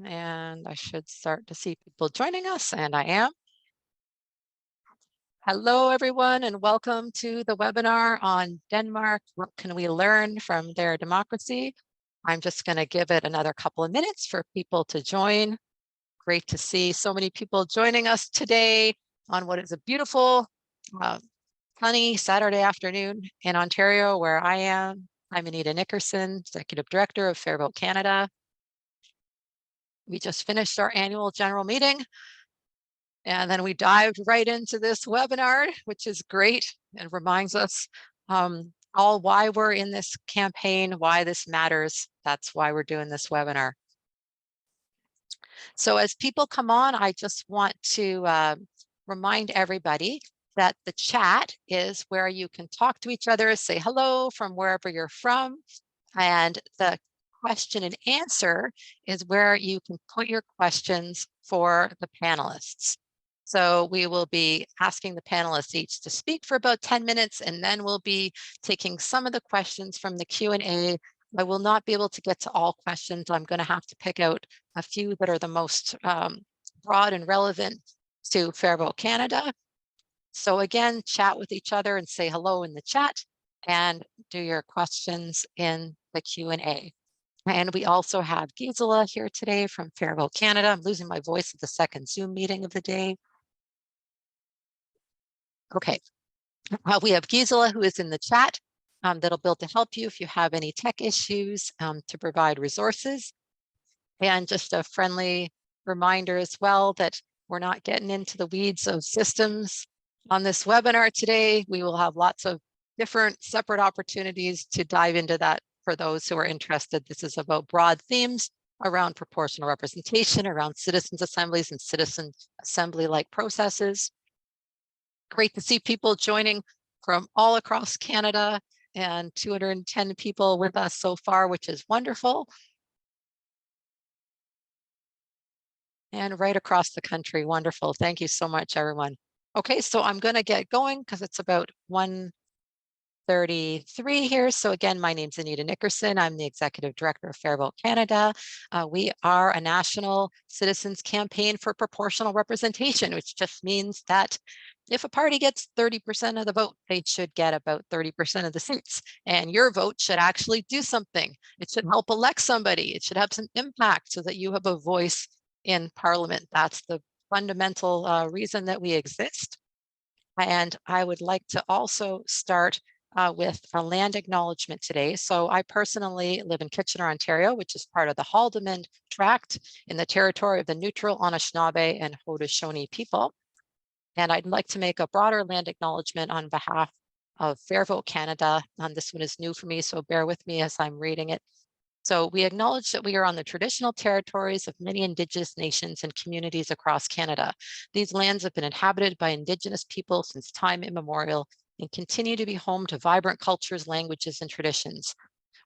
And I should start to see people joining us, and I am. Hello, everyone, and welcome to the webinar on Denmark. What can we learn from their democracy? I'm just going to give it another couple of minutes for people to join. Great to see so many people joining us today on what is a beautiful, sunny Saturday afternoon in Ontario, where I am. I'm Anita Nickerson, Executive Director of Fairvote Canada. We just finished our annual general meeting, and then we dived right into this webinar, which is great and reminds us all why we're in this campaign, why this matters. That's why we're doing this webinar. So as people come on, I just want to remind everybody that the chat is where you can talk to each other, say hello from wherever you're from, and the question and answer is where you can put your questions for the panelists. So we will be asking the panelists each to speak for about 10 minutes, and then we'll be taking some of the questions from the Q&A. I will not be able to get to all questions. I'm going to have to pick out a few that are the most broad and relevant to Fairvote Canada. So again, chat with each other and say hello in the chat and do your questions in the Q&A. And we also have Gisela here today from Fairvote Canada. I'm losing my voice at the second Zoom meeting of the day. Okay, we have Gisela who is in the chat that'll be able to help you if you have any tech issues to provide resources. And just a friendly reminder as well that we're not getting into the weeds of systems on this webinar today. We will have lots of different separate opportunities to dive into that for those who are interested. This is about broad themes around proportional representation, around citizens' assemblies and citizen assembly-like processes. Great to see people joining from all across Canada, and 210 people with us so far, which is wonderful. And right across the country, wonderful. Thank you so much, everyone. Okay, so I'm going to get going because it's about 1:33 here. So again, my name's Anita Nickerson. I'm the Executive Director of Fairvote Canada. We are a national citizens campaign for proportional representation, which just means that if a party gets 30% of the vote, they should get about 30% of the seats. And your vote should actually do something. It should help elect somebody. It should have some impact so that you have a voice in Parliament. That's the fundamental reason that we exist. And I would like to also start with a land acknowledgement today. So I personally live in Kitchener, Ontario, which is part of the Haldimand Tract in the territory of the neutral Anishinaabe and Haudenosaunee people. And I'd like to make a broader land acknowledgement on behalf of Fairvote Canada. This one is new for me, so bear with me as I'm reading it. So we acknowledge that we are on the traditional territories of many Indigenous nations and communities across Canada. These lands have been inhabited by Indigenous people since time immemorial and continue to be home to vibrant cultures, languages, and traditions.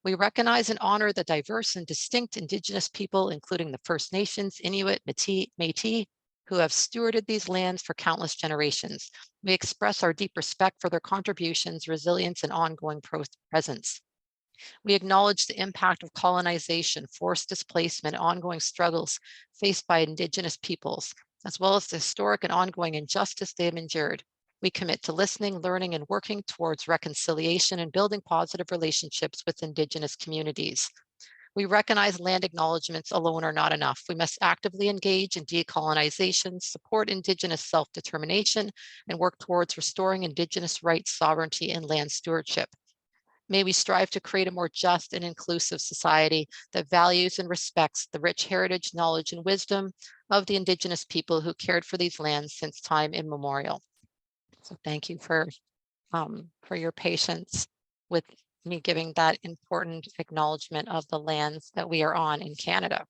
We recognize and honor the diverse and distinct Indigenous people, including the First Nations, Inuit, Métis, who have stewarded these lands for countless generations. We express our deep respect for their contributions, resilience, and ongoing presence. We acknowledge the impact of colonization, forced displacement, ongoing struggles faced by Indigenous peoples, as well as the historic and ongoing injustice they have endured. We commit to listening, learning, and working towards reconciliation and building positive relationships with Indigenous communities. We recognize land acknowledgements alone are not enough. We must actively engage in decolonization, support Indigenous self-determination, and work towards restoring Indigenous rights, sovereignty, and land stewardship. May we strive to create a more just and inclusive society that values and respects the rich heritage, knowledge, and wisdom of the Indigenous people who cared for these lands since time immemorial. So thank you for your patience with me giving that important acknowledgement of the lands that we are on in Canada.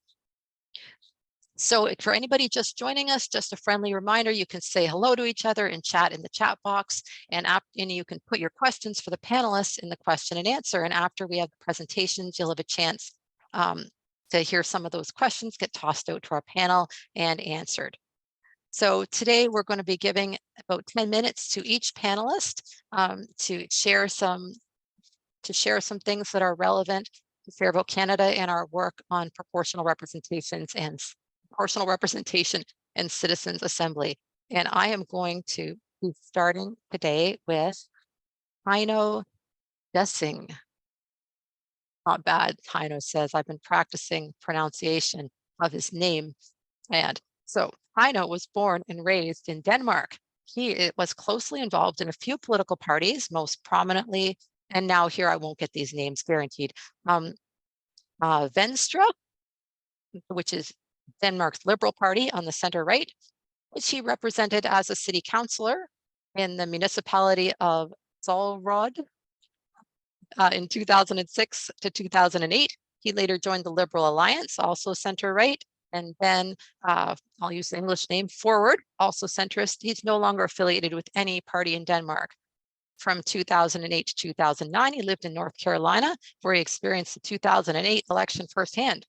So for anybody just joining us, just a friendly reminder, you can say hello to each other and chat in the chat box, and you can put your questions for the panelists in the question and answer. And after we have the presentations, you'll have a chance to hear some of those questions get tossed out to our panel and answered. So today we're going to be giving about 10 minutes to each panelist to share some things that are relevant to Fairvote Canada and our work on proportional representation and citizens assembly. And I am going to be starting today with Heino Dessing. Not bad, Heino says. I've been practicing pronunciation of his name. And so Heino was born and raised in Denmark. He was closely involved in a few political parties, most prominently, and now here I won't get these names guaranteed. Venstre, which is Denmark's Liberal Party on the center right, which he represented as a city councillor in the municipality of Solrod in 2006 to 2008. He later joined the Liberal Alliance, also center right, and then I'll use the English name, Forward, also centrist. He's no longer affiliated with any party in Denmark. From 2008 to 2009, he lived in North Carolina, where he experienced the 2008 election firsthand.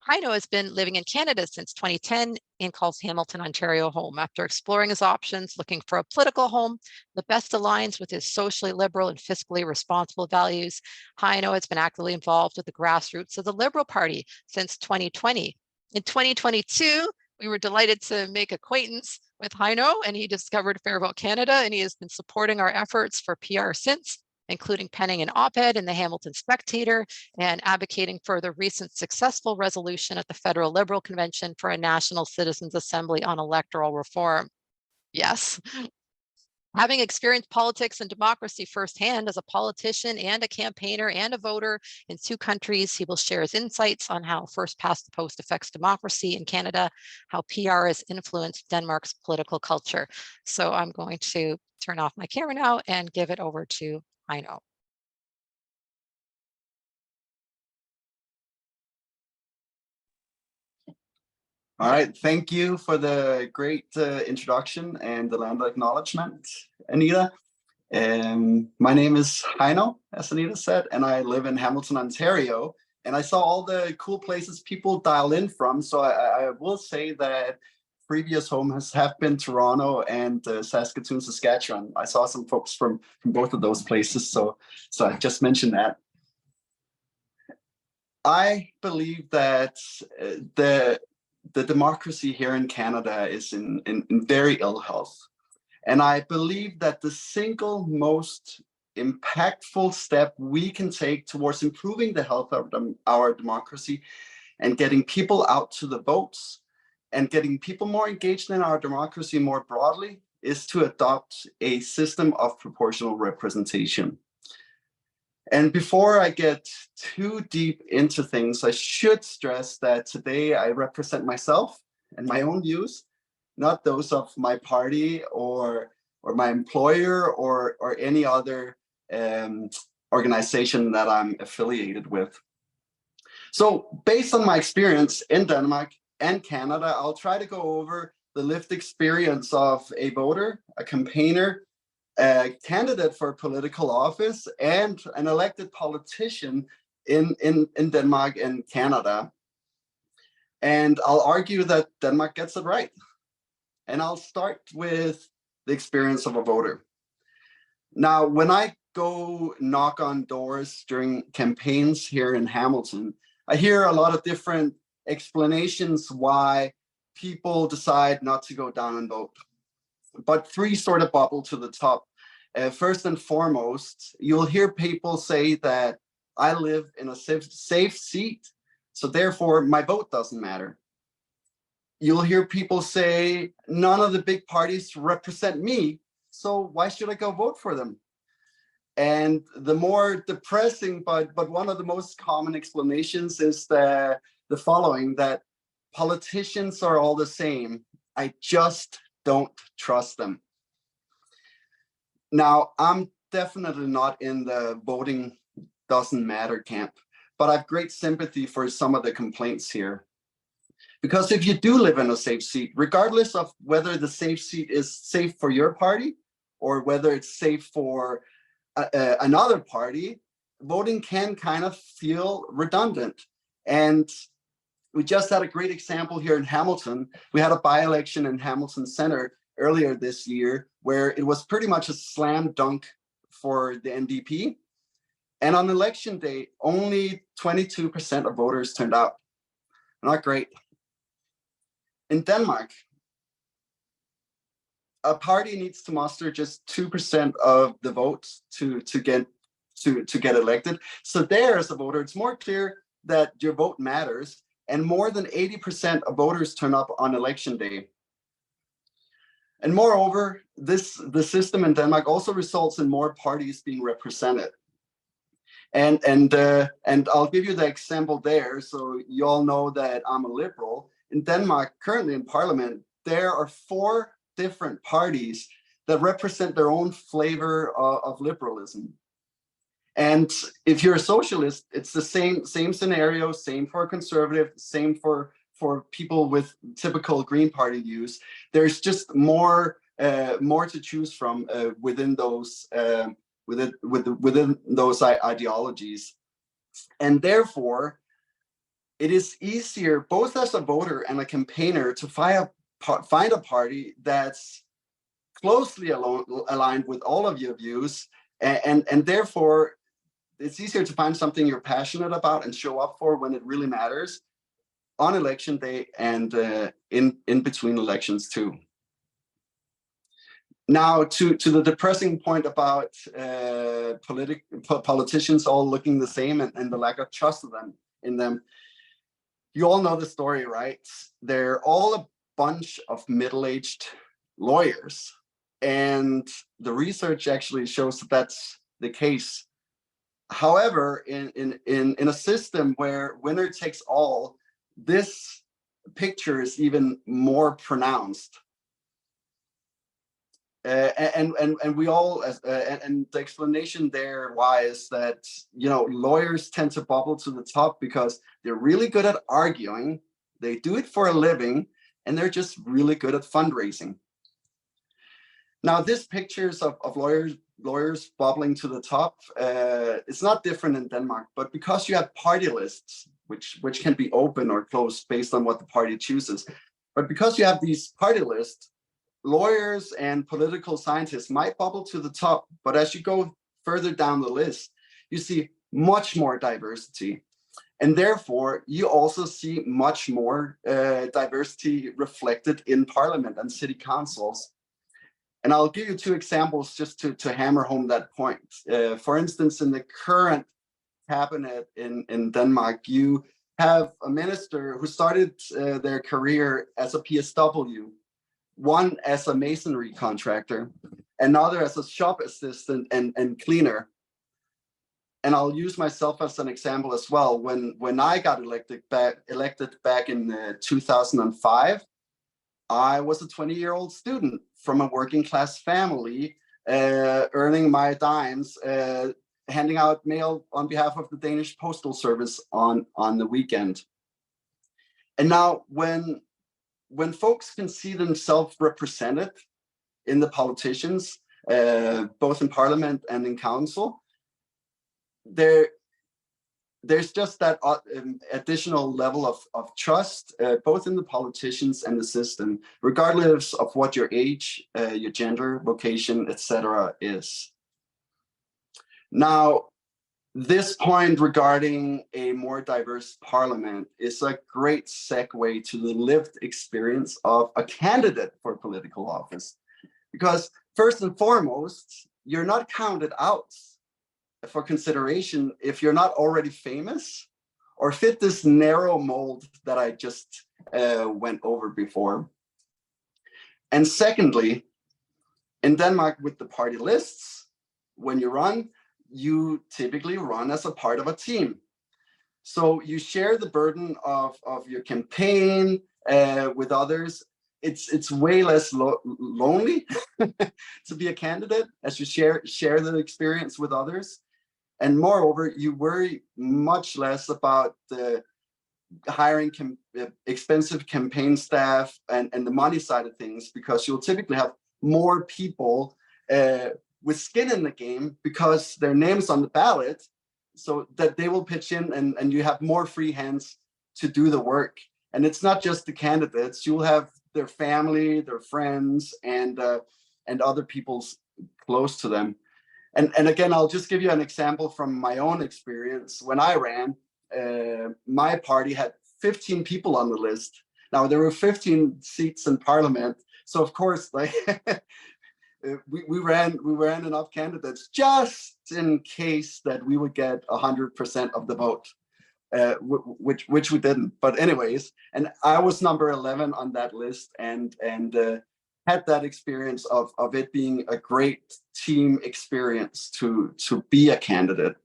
Heino has been living in Canada since 2010 and calls Hamilton, Ontario home. After exploring his options, looking for a political home that best aligns with his socially liberal and fiscally responsible values, Heino has been actively involved with the grassroots of the Liberal Party since 2020. In 2022, we were delighted to make acquaintance with Heino, and he discovered Fairvote Canada, and he has been supporting our efforts for PR since, including penning an op-ed in the Hamilton Spectator and advocating for the recent successful resolution at the Federal Liberal Convention for a National Citizens Assembly on electoral reform. Yes. Having experienced politics and democracy firsthand as a politician and a campaigner and a voter in 2 countries, he will share his insights on how first past the post affects democracy in Canada, how PR has influenced Denmark's political culture. So I'm going to turn off my camera now and give it over to Heino. All right, thank you for the great introduction and the land acknowledgement, Anita. My name is Heino, as Anita said, and I live in Hamilton, Ontario. And I saw all the cool places people dial in from. So I will say that previous home have been Toronto and Saskatoon, Saskatchewan. I saw some folks from both of those places. So I just mentioned that. I believe that the democracy here in Canada is in very ill health. And I believe that the single most impactful step we can take towards improving the health of our democracy and getting people out to the votes and getting people more engaged in our democracy more broadly is to adopt a system of proportional representation. And before I get too deep into things, I should stress that today I represent myself and my own views, not those of my party or my employer or any other organization that I'm affiliated with. So based on my experience in Denmark and Canada, I'll try to go over the lived experience of a voter, a campaigner, a candidate for political office, and an elected politician in Denmark and Canada. And I'll argue that Denmark gets it right. And I'll start with the experience of a voter. Now, when I go knock on doors during campaigns here in Hamilton, I hear a lot of different explanations why people decide not to go down and vote. But 3 sort of bubble to the top. First and foremost, you'll hear people say that I live in a safe seat, so therefore my vote doesn't matter. You'll hear people say none of the big parties represent me, so why should I go vote for them? And the more depressing, but one of the most common explanations is the following, that politicians are all the same. I just don't trust them. Now, I'm definitely not in the voting doesn't matter camp, but I have great sympathy for some of the complaints here. Because if you do live in a safe seat, regardless of whether the safe seat is safe for your party or whether it's safe for another party, voting can kind of feel redundant. And we just had a great example here in Hamilton. We had a by-election in Hamilton Center earlier this year where it was pretty much a slam dunk for the NDP. And on election day, only 22% of voters turned out. Not great. In Denmark, a party needs to muster just 2% of the votes to get elected. So there, as a voter, it's more clear that your vote matters, and more than 80% of voters turn up on election day. And moreover, the system in Denmark also results in more parties being represented. And I'll give you the example there, so you all know that I'm a liberal. In Denmark, currently in Parliament, there are 4 different parties that represent their own flavor of liberalism. And if you're a socialist, it's the same scenario, same for a conservative, same for people with typical Green Party views. There's just more to choose from within those ideologies, and therefore it is easier, both as a voter and a campaigner, to find a party that's closely aligned with all of your views, and therefore it's easier to find something you're passionate about and show up for when it really matters on election day and in between elections too. Now, to the depressing point about politicians all looking the same and the lack of trust in them. You all know the story, right? They're all a bunch of middle-aged lawyers, and the research actually shows that that's the case. However, in a system where winner takes all, this picture is even more pronounced. And we all, and the explanation there why is that, lawyers tend to bubble to the top because they're really good at arguing, they do it for a living, and they're just really good at fundraising. Now, this pictures of lawyers bubbling to the top, it's not different in Denmark, but because you have party lists, which can be open or closed based on what the party chooses, but because you have these party lists, lawyers and political scientists might bubble to the top, but as you go further down the list, you see much more diversity. And therefore, you also see much more diversity reflected in parliament and city councils. And I'll give you 2 examples just to hammer home that point. For instance, in the current cabinet in Denmark, you have a minister who started their career as a PSW, one as a masonry contractor, another as a shop assistant and cleaner. And I'll use myself as an example as well. When I got elected back in 2005, I was a 20-year-old student from a working class family, earning my dimes, handing out mail on behalf of the Danish Postal Service on the weekend. And now when folks can see themselves represented in the politicians, both in parliament and in council, there's just that additional level of trust, both in the politicians and the system, regardless of what your age, your gender, vocation, etc. is. Now, this point regarding a more diverse parliament is a great segue to the lived experience of a candidate for political office. Because first and foremost, you're not counted out for consideration if you're not already famous or fit this narrow mold that I just went over before. And secondly, in Denmark with the party lists, when you run, you typically run as a part of a team. So you share the burden of your campaign with others. It's way less lonely to be a candidate as you share the experience with others. And moreover, you worry much less about the hiring expensive campaign staff and the money side of things, because you'll typically have more people with skin in the game because their name's on the ballot, so that they will pitch in and you have more free hands to do the work. And it's not just the candidates, you'll have their family, their friends, and other people close to them. And again, I'll just give you an example from my own experience. When I ran, my party had 15 people on the list. Now there were 15 seats in parliament, so of course, like we ran enough candidates just in case that we would get 100% of the vote, which we didn't. But anyways, and I was number 11 on that list, and had that experience of it being a great team experience to be a candidate.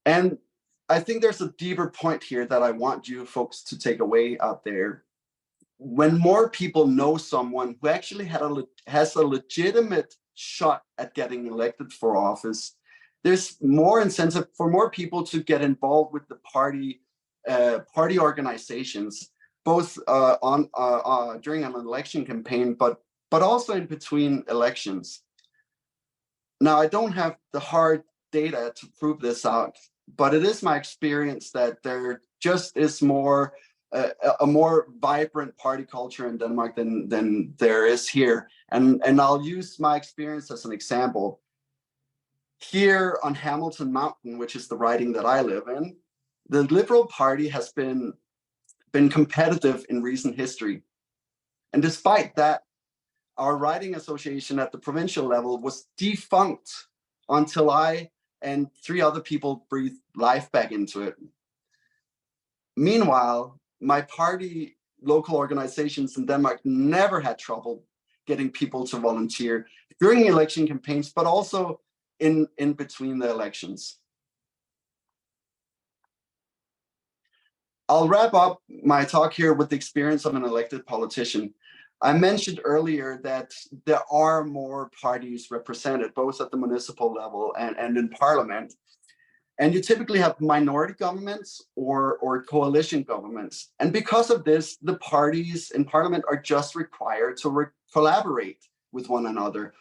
And I think there's a deeper point here that I want you folks to take away out there. When more people know someone who actually has a legitimate shot at getting elected for office, there's more incentive for more people to get involved with the party organizations, both during an election campaign, but also in between elections. Now, I don't have the hard data to prove this out, but it is my experience that there just is more a more vibrant party culture in Denmark than there is here. And I'll use my experience as an example. Here on Hamilton Mountain, which is the riding that I live in, the Liberal Party has been competitive in recent history. And despite that, our riding association at the provincial level was defunct until I and 3 other people breathed life back into it. Meanwhile, my party local organizations in Denmark never had trouble getting people to volunteer during election campaigns, but also in between the elections. I'll wrap up my talk here with the experience of an elected politician. I mentioned earlier that there are more parties represented, both at the municipal level and in parliament. And you typically have minority governments or coalition governments. And because of this, the parties in parliament are just required to collaborate with one another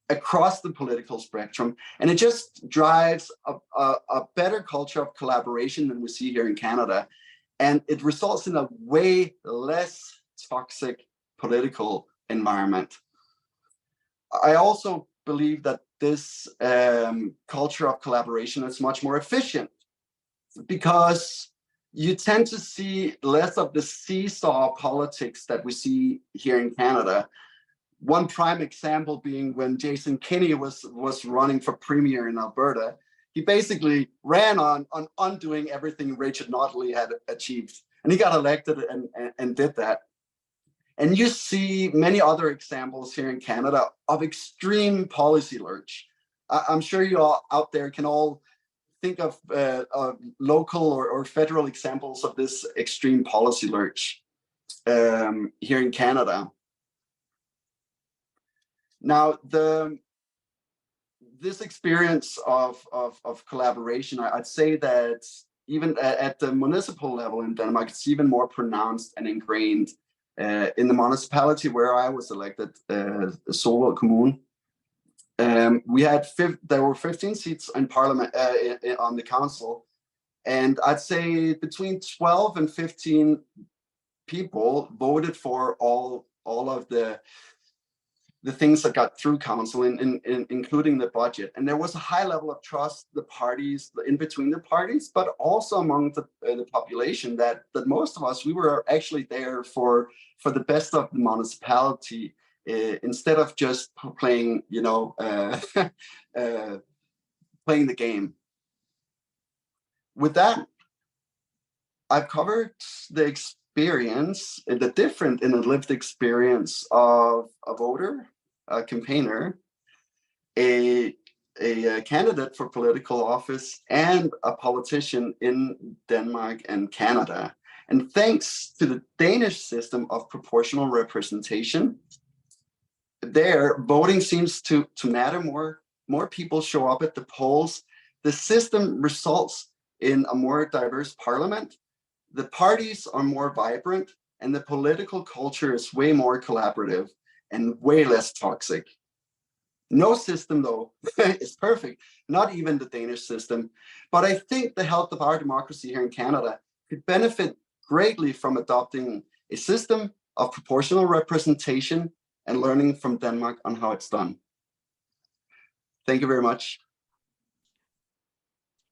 across the political spectrum. And it just drives a better culture of collaboration than we see here in Canada. And it results in a way less toxic political environment. I also believe that this culture of collaboration is much more efficient because you tend to see less of the seesaw politics that we see here in Canada. One prime example being when Jason Kenney was running for premier in Alberta. He basically ran on undoing everything Rachel Notley had achieved, and he got elected and did that. And you see many other examples here in Canada of extreme policy lurch. I'm sure you all out there can all think of local or federal examples of this extreme policy lurch here in Canada. Now, this experience of collaboration, I'd say that even at the municipal level in Denmark, it's even more pronounced and ingrained. In the municipality where I was elected, Solrød Kommune, there were 15 seats in parliament on the council, and I'd say between 12 and 15 people voted for all of the things that got through council, including the budget. And there was a high level of trust, the parties, in between the parties, but also among the population that most of us, we were actually there for the best of the municipality, instead of just playing, playing the game. With that, I've covered the experience, the different in the lived experience of a voter, a campaigner, a candidate for political office, and a politician in Denmark and Canada. And thanks to the Danish system of proportional representation, there voting seems to matter more. More people show up at the polls. The system results in a more diverse parliament. The parties are more vibrant, and the political culture is way more collaborative and way less toxic. No system, though, is perfect, not even the Danish system. But I think the health of our democracy here in Canada could benefit greatly from adopting a system of proportional representation and learning from Denmark on how it's done. Thank you very much.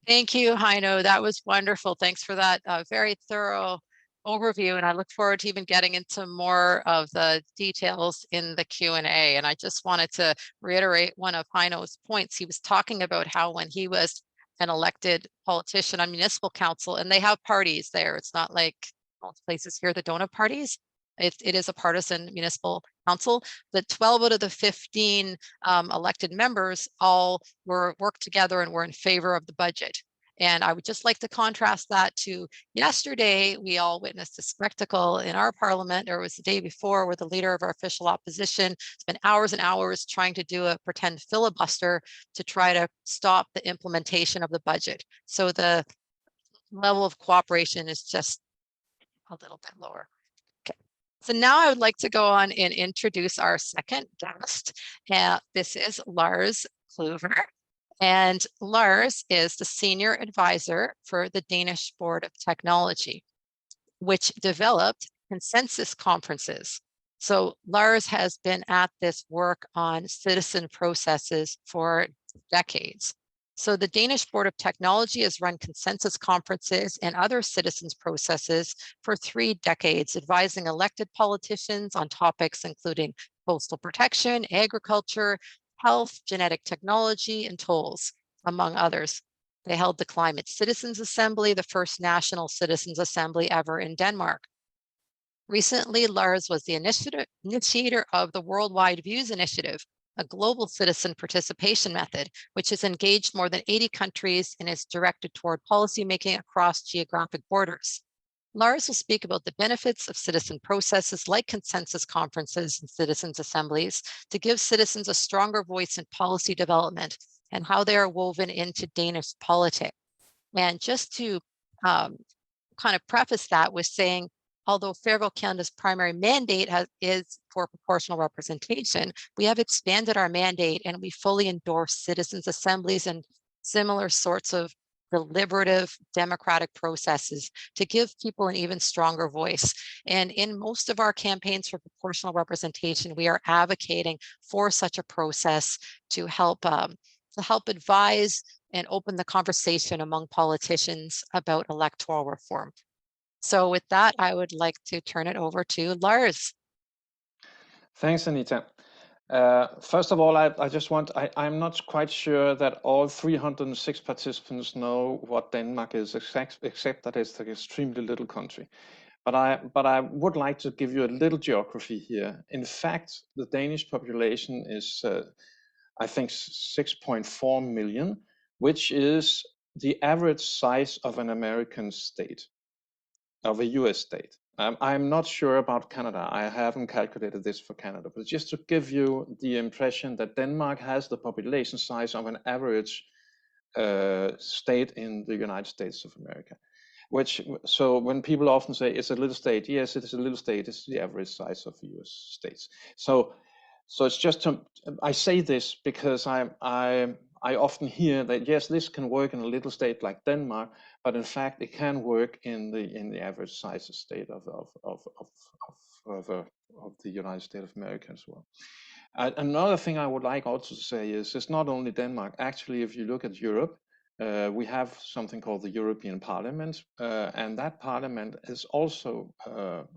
Thank you, Heino. That was wonderful. Thanks for that very thorough overview. And I look forward to even getting into more of the details in the Q&A. And I just wanted to reiterate one of Heino's points. He was talking about how when he was an elected politician on municipal council, and they have parties there. It's not like most places here that don't have parties. It is a partisan municipal council. The 12 out of the 15 elected members all worked together and were in favor of the budget. And I would just like to contrast that to yesterday. We all witnessed a spectacle in our parliament, or it was the day before, where the leader of our official opposition spent hours and hours trying to do a pretend filibuster to try to stop the implementation of the budget. So the level of cooperation is just a little bit lower. Okay. So now I would like to go on and introduce our second guest. This is Lars Kluver. And Lars is the senior advisor for the Danish Board of Technology, which developed consensus conferences. So Lars has been at this work on citizen processes for decades. So the Danish Board of Technology has run consensus conferences and other citizens processes for 3 decades, advising elected politicians on topics including coastal protection, agriculture, health, genetic technology, and tolls, among others. They held the Climate Citizens Assembly, the first national citizens assembly ever in Denmark. Recently, Lars was the initiator of the Worldwide Views Initiative, a global citizen participation method, which has engaged more than 80 countries and is directed toward policymaking across geographic borders. Lars will speak about the benefits of citizen processes like consensus conferences and citizens assemblies to give citizens a stronger voice in policy development and how they are woven into Danish politics. And just to kind of preface that with saying, although Færøerne Canada's primary mandate is for proportional representation, we have expanded our mandate and we fully endorse citizens assemblies and similar sorts of deliberative democratic processes to give people an even stronger voice. And in most of our campaigns for proportional representation, we are advocating for such a process to help advise and open the conversation among politicians about electoral reform. So with that, I would like to turn it over to Lars. Thanks, Anita. First of all, I'm not quite sure that all 306 participants know what Denmark is, except that it's an extremely little country. But I would like to give you a little geography here. In fact, the Danish population is, I think, 6.4 million, which is the average size of an American state, of a US state. I'm not sure about Canada. I haven't calculated this for Canada, but just to give you the impression that Denmark has the population size of an average state in the United States of America. So when people often say it's a little state, yes, it is a little state. It's the average size of US states. So it's just I say this because I often hear that, yes, this can work in a little state like Denmark, but in fact it can work in the average size of state of the United States of America as well. Another thing I would like also to say is it's not only Denmark. Actually, if you look at Europe, we have something called the European Parliament, and that parliament is also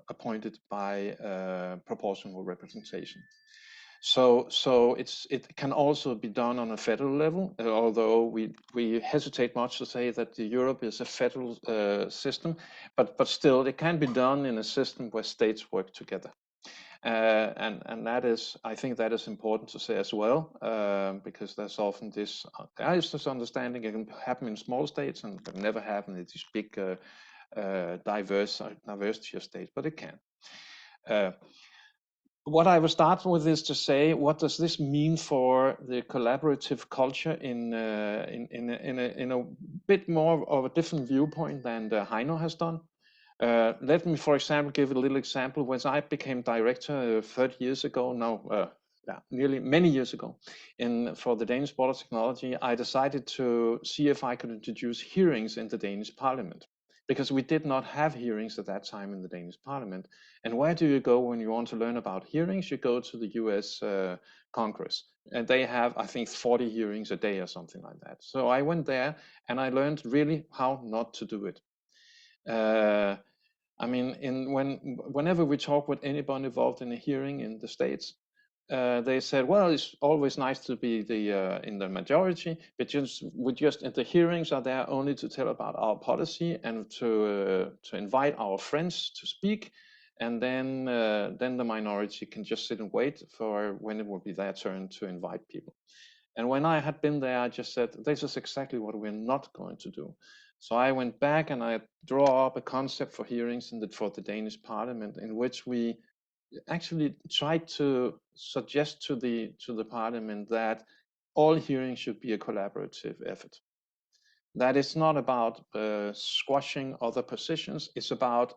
appointed by proportional representation. So it can also be done on a federal level, although we hesitate much to say that Europe is a federal system, but still it can be done in a system where states work together. And that is, I think that is important to say as well, because there's often this understanding. It can happen in small states and can never happen in these big diversity of states, but it can. What I will start with is to say, what does this mean for the collaborative culture in a bit more of a different viewpoint than Heino has done? Let me, for example, give a little example. When I became director 30 years ago, many years ago, for the Danish Board of Technology, I decided to see if I could introduce hearings in the Danish Parliament. because we did not have hearings at that time in the Danish Parliament. And where do you go when you want to learn about hearings? You go to the US Congress, and they have, I think, 40 hearings a day or something like that. So I went there and I learned really how not to do it. I mean, whenever we talk with anybody involved in a hearing in the States, they said, well, it's always nice to be in the majority, but the hearings are there only to tell about our policy and to invite our friends to speak, and then the minority can just sit and wait for when it will be their turn to invite people. And when I had been there, I just said, this is exactly what we're not going to do. So I went back and I draw up a concept for hearings for the Danish Parliament, in which we actually tried to suggest to the Parliament that all hearings should be a collaborative effort. That it's not about squashing other positions. It's about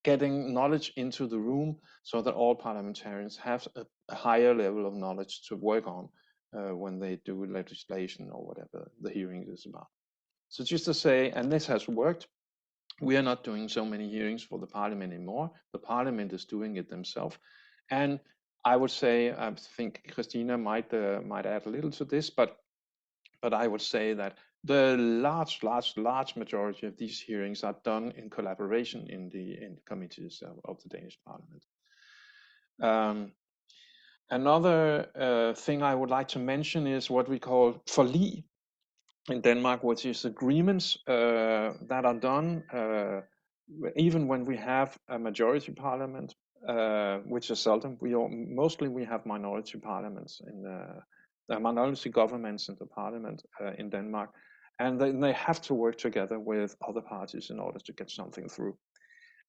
getting knowledge into the room so that all parliamentarians have a higher level of knowledge to work on when they do legislation or whatever the hearing is about. So just to say, and this has worked, we are not doing so many hearings for the Parliament anymore. The Parliament is doing it themselves. And I would say, I think Christina might add a little to this, but I would say that the large majority of these hearings are done in collaboration in the committees of the Danish Parliament. Another thing I would like to mention is what we call forlig in Denmark, which is agreements that are done even when we have a majority parliament, which is seldom. Mostly we have minority parliaments in minority governments in the parliament in Denmark, and they have to work together with other parties in order to get something through.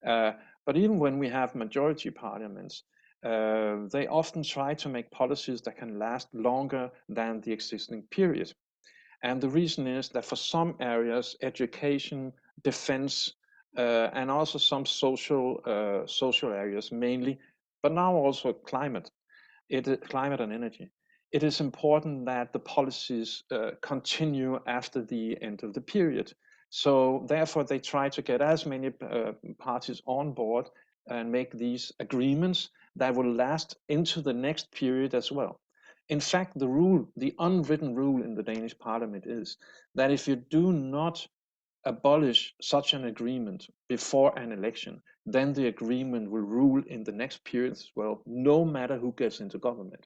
But even when we have majority parliaments, they often try to make policies that can last longer than the existing period. And the reason is that for some areas, education, defense, and also some social areas mainly, but now also climate and energy, it is important that the policies continue after the end of the period. So therefore, they try to get as many parties on board and make these agreements that will last into the next period as well. In fact, the unwritten rule in the Danish Parliament is that if you do not abolish such an agreement before an election, then the agreement will rule in the next period as well, no matter who gets into government.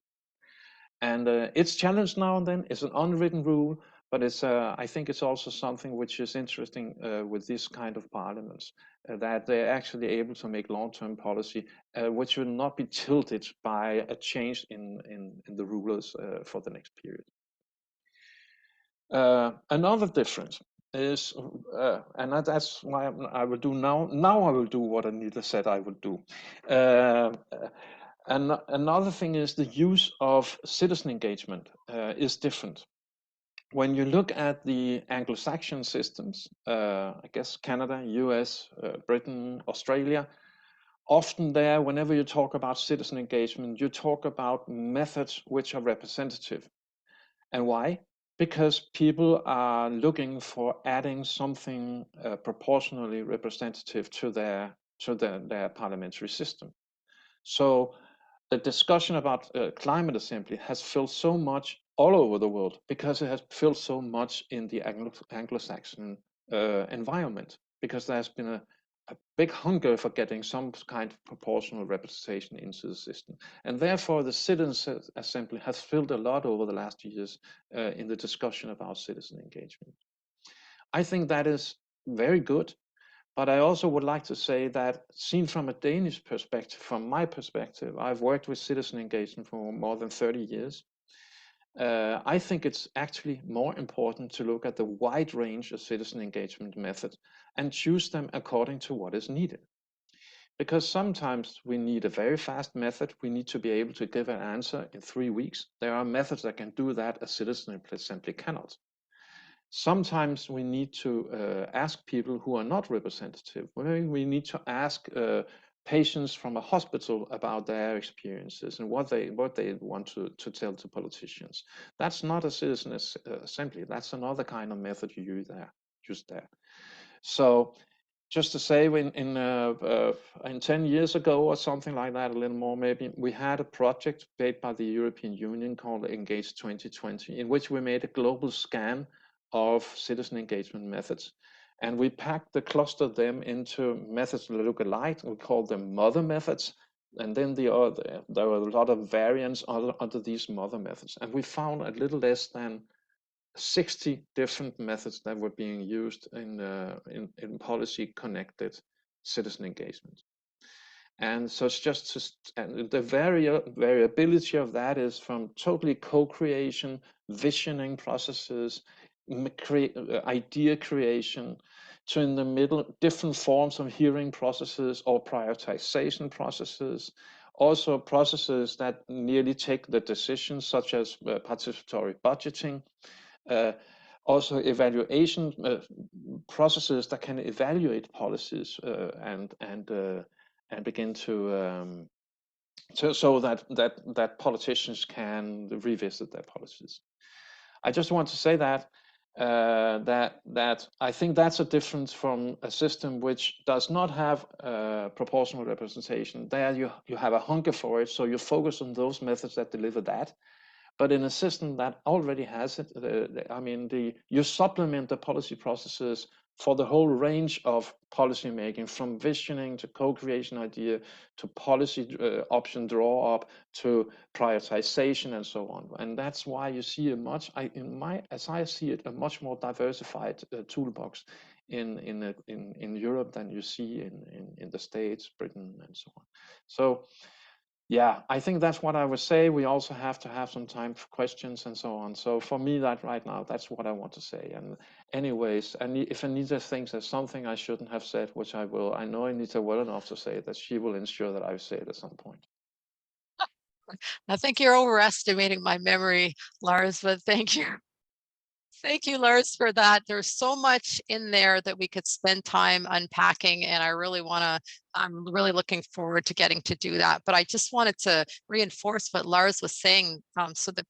And it's challenged now and then. It's an unwritten rule, but I think it's also something which is interesting with this kind of parliaments, that they're actually able to make long-term policy, which will not be tilted by a change in the rulers for the next period. Another difference is, and that's why I will do now. Now I will do what Anita said I would do. And another thing is the use of citizen engagement is different. When you look at the Anglo-Saxon systems, I guess Canada, US, Britain, Australia, often there, whenever you talk about citizen engagement, you talk about methods which are representative. And why? Because people are looking for adding something proportionally representative to their parliamentary system. So the discussion about climate assembly has filled so much all over the world because it has filled so much in the Anglo-Saxon environment, because there's been a big hunger for getting some kind of proportional representation into the system. And therefore, the citizen assembly has filled a lot over the last years in the discussion about citizen engagement. I think that is very good. But I also would like to say that, seen from a Danish perspective, from my perspective, I've worked with citizen engagement for more than 30 years. I think it's actually more important to look at the wide range of citizen engagement methods and choose them according to what is needed. Because sometimes we need a very fast method. We need to be able to give an answer in 3 weeks. There are methods that can do that a citizen simply cannot. Sometimes we need to ask people who are not representative. We need to ask patients from a hospital about their experiences and what they want to tell to politicians. That's not a citizen assembly. That's another kind of method you use there. So just to say, in 10 years ago or something like that, a little more maybe, we had a project made by the European Union called Engage 2020, in which we made a global scan of citizen engagement methods. And we clustered them into methods that look alike. We called them mother methods. And then there were a lot of variants under these mother methods. And we found a little less than 60 different methods that were being used in policy connected citizen engagement. And so it's and the variability of that is from totally co-creation, visioning processes, idea creation, to in the middle, different forms of hearing processes or prioritization processes. Also processes that nearly take the decisions, such as participatory budgeting. Also evaluation processes that can evaluate policies and begin to so that politicians can revisit their policies. I just want to say that that I think that's a difference from a system which does not have proportional representation. There you have a hunger for it, so you focus on those methods that deliver that. But in a system that already has it, you supplement the policy processes for the whole range of policy making, from visioning to co-creation idea to policy option draw up to prioritization and so on. And that's why you see as I see it, a much more diversified toolbox in Europe than you see in the States, Britain, and so on. So. Yeah, I think that's what I would say. We also have to have some time for questions and so on. So for me, that right now, that's what I want to say. And anyways, if Anita thinks there's something I shouldn't have said, which I will, I know Anita well enough to say that she will ensure that I say it at some point. I think you're overestimating my memory, Lars, but thank you. Thank you, Lars, for that. There's so much in there that we could spend time unpacking, and I'm really looking forward to getting to do that. But I just wanted to reinforce what Lars was saying so that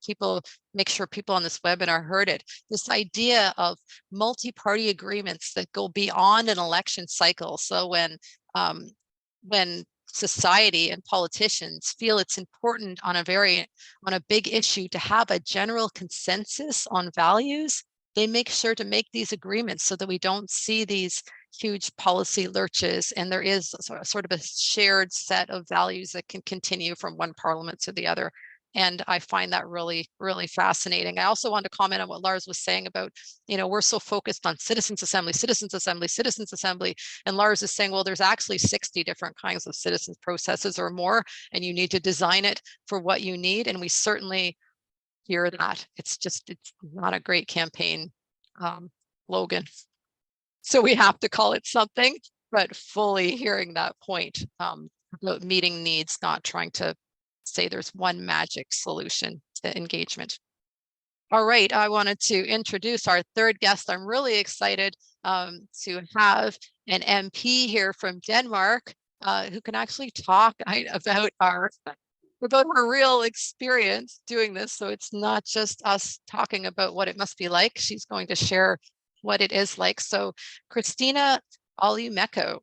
make sure people on this webinar heard it. This idea of multi-party agreements that go beyond an election cycle. So when society and politicians feel it's important on a big issue to have a general consensus on values, they make sure to make these agreements so that we don't see these huge policy lurches, and there is sort of a shared set of values that can continue from one parliament to the other. And I find that really, really fascinating. I also wanted to comment on what Lars was saying about, we're so focused on citizens assembly, citizens assembly, citizens assembly. And Lars is saying, well, there's actually 60 different kinds of citizens processes or more, and you need to design it for what you need. And we certainly hear that. It's not a great campaign slogan. So we have to call it something, but fully hearing that point about meeting needs, not trying to say there's one magic solution to engagement. All right, I wanted to introduce our third guest. I'm really excited to have an MP here from Denmark who can actually talk about our real experience doing this. So it's not just us talking about what it must be like. She's going to share what it is like. So Christina Olumeko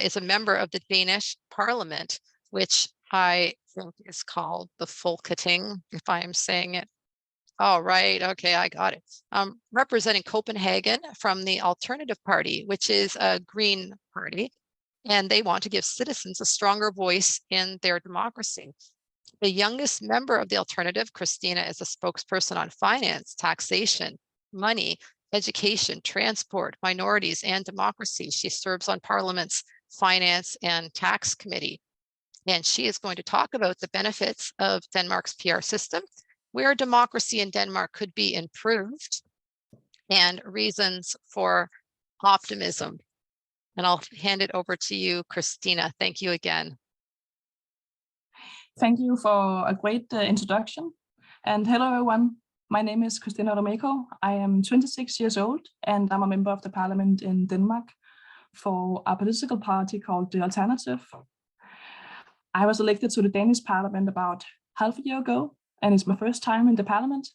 is a member of the Danish Parliament, which I think is called the Folketing, if I'm saying it. All right, okay, I got it. Representing Copenhagen from the Alternative Party, which is a Green party, and they want to give citizens a stronger voice in their democracy. The youngest member of the Alternative, Christina, is a spokesperson on finance, taxation, money, education, transport, minorities, and democracy. She serves on Parliament's Finance and Tax Committee. And she is going to talk about the benefits of Denmark's PR system, where democracy in Denmark could be improved, and reasons for optimism. And I'll hand it over to you, Christina. Thank you again. Thank you for a great introduction. And hello, everyone. My name is Christina Olumeko. I am 26 years old, and I'm a member of the Parliament in Denmark for a political party called the Alternative. I was elected to the Danish Parliament about half a year ago, and it's my first time in the Parliament.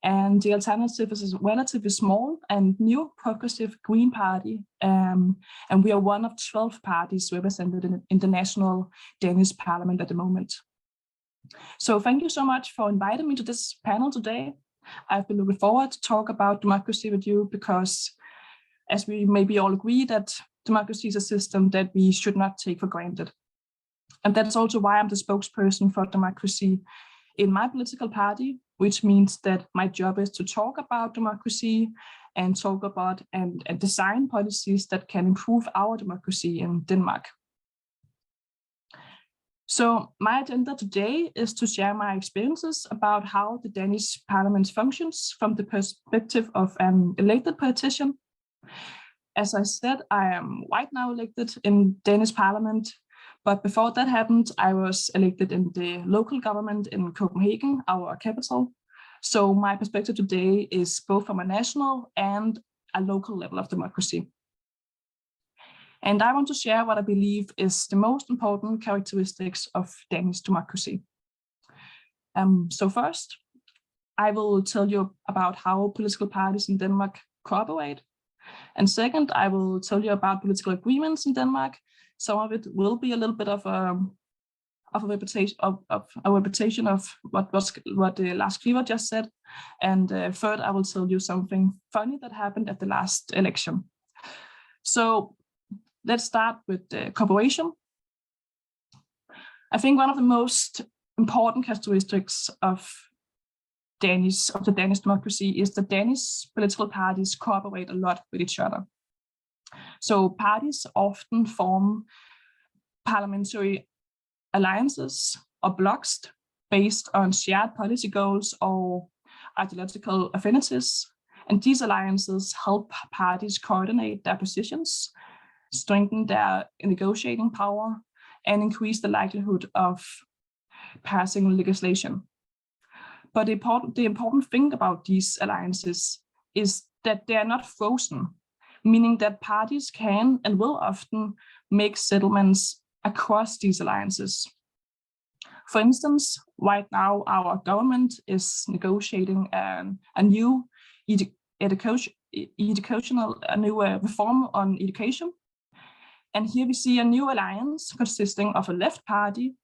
And the alternative is a relatively small and new progressive Green Party. And we are one of 12 parties represented in the national Danish parliament at the moment. So thank you so much for inviting me to this panel today. I've been looking forward to talk about democracy with you because, as we maybe all agree, that democracy is a system that we should not take for granted. And that's also why I'm the spokesperson for democracy in my political party, which means that my job is to talk about democracy and talk about and design policies that can improve our democracy in Denmark. So my agenda today is to share my experiences about how the Danish parliament functions from the perspective of an elected politician. As I said, I am right now elected in Danish parliament, but before that happened, I was elected in the local government in Copenhagen, our capital. So my perspective today is both from a national and a local level of democracy. And I want to share what I believe is the most important characteristics of Danish democracy. So first, I will tell you about how political parties in Denmark cooperate. And second, I will tell you about political agreements in Denmark. Some of it will be a little bit of a repetition of what Lars Cleaver just said. And third, I will tell you something funny that happened at the last election. So let's start with cooperation. I think one of the most important characteristics of the Danish democracy is that Danish political parties cooperate a lot with each other. So parties often form parliamentary alliances or blocs based on shared policy goals or ideological affinities. And these alliances help parties coordinate their positions, strengthen their negotiating power, and increase the likelihood of passing legislation. But the important thing about these alliances is that they are not frozen, meaning that parties can and will often make settlements across these alliances. For instance, right now our government is negotiating a new reform on education. And here we see a new alliance consisting of a left party,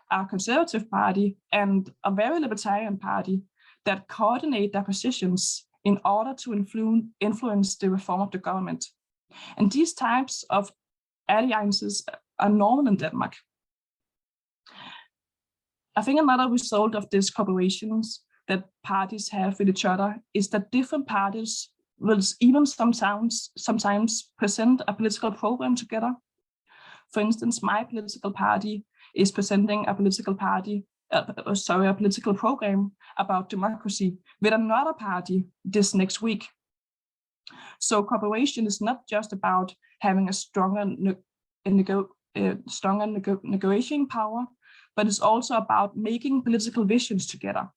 a conservative party, and a very libertarian party that coordinate their positions in order to influence the reform of the government. And these types of alliances are normal in Denmark. I think another result of these cooperations that parties have with each other is that different parties will even sometimes present a political program together. For instance, my political party is presenting a political program about democracy with another party this next week. So cooperation is not just about having a stronger negotiating power, but it's also about making political visions together.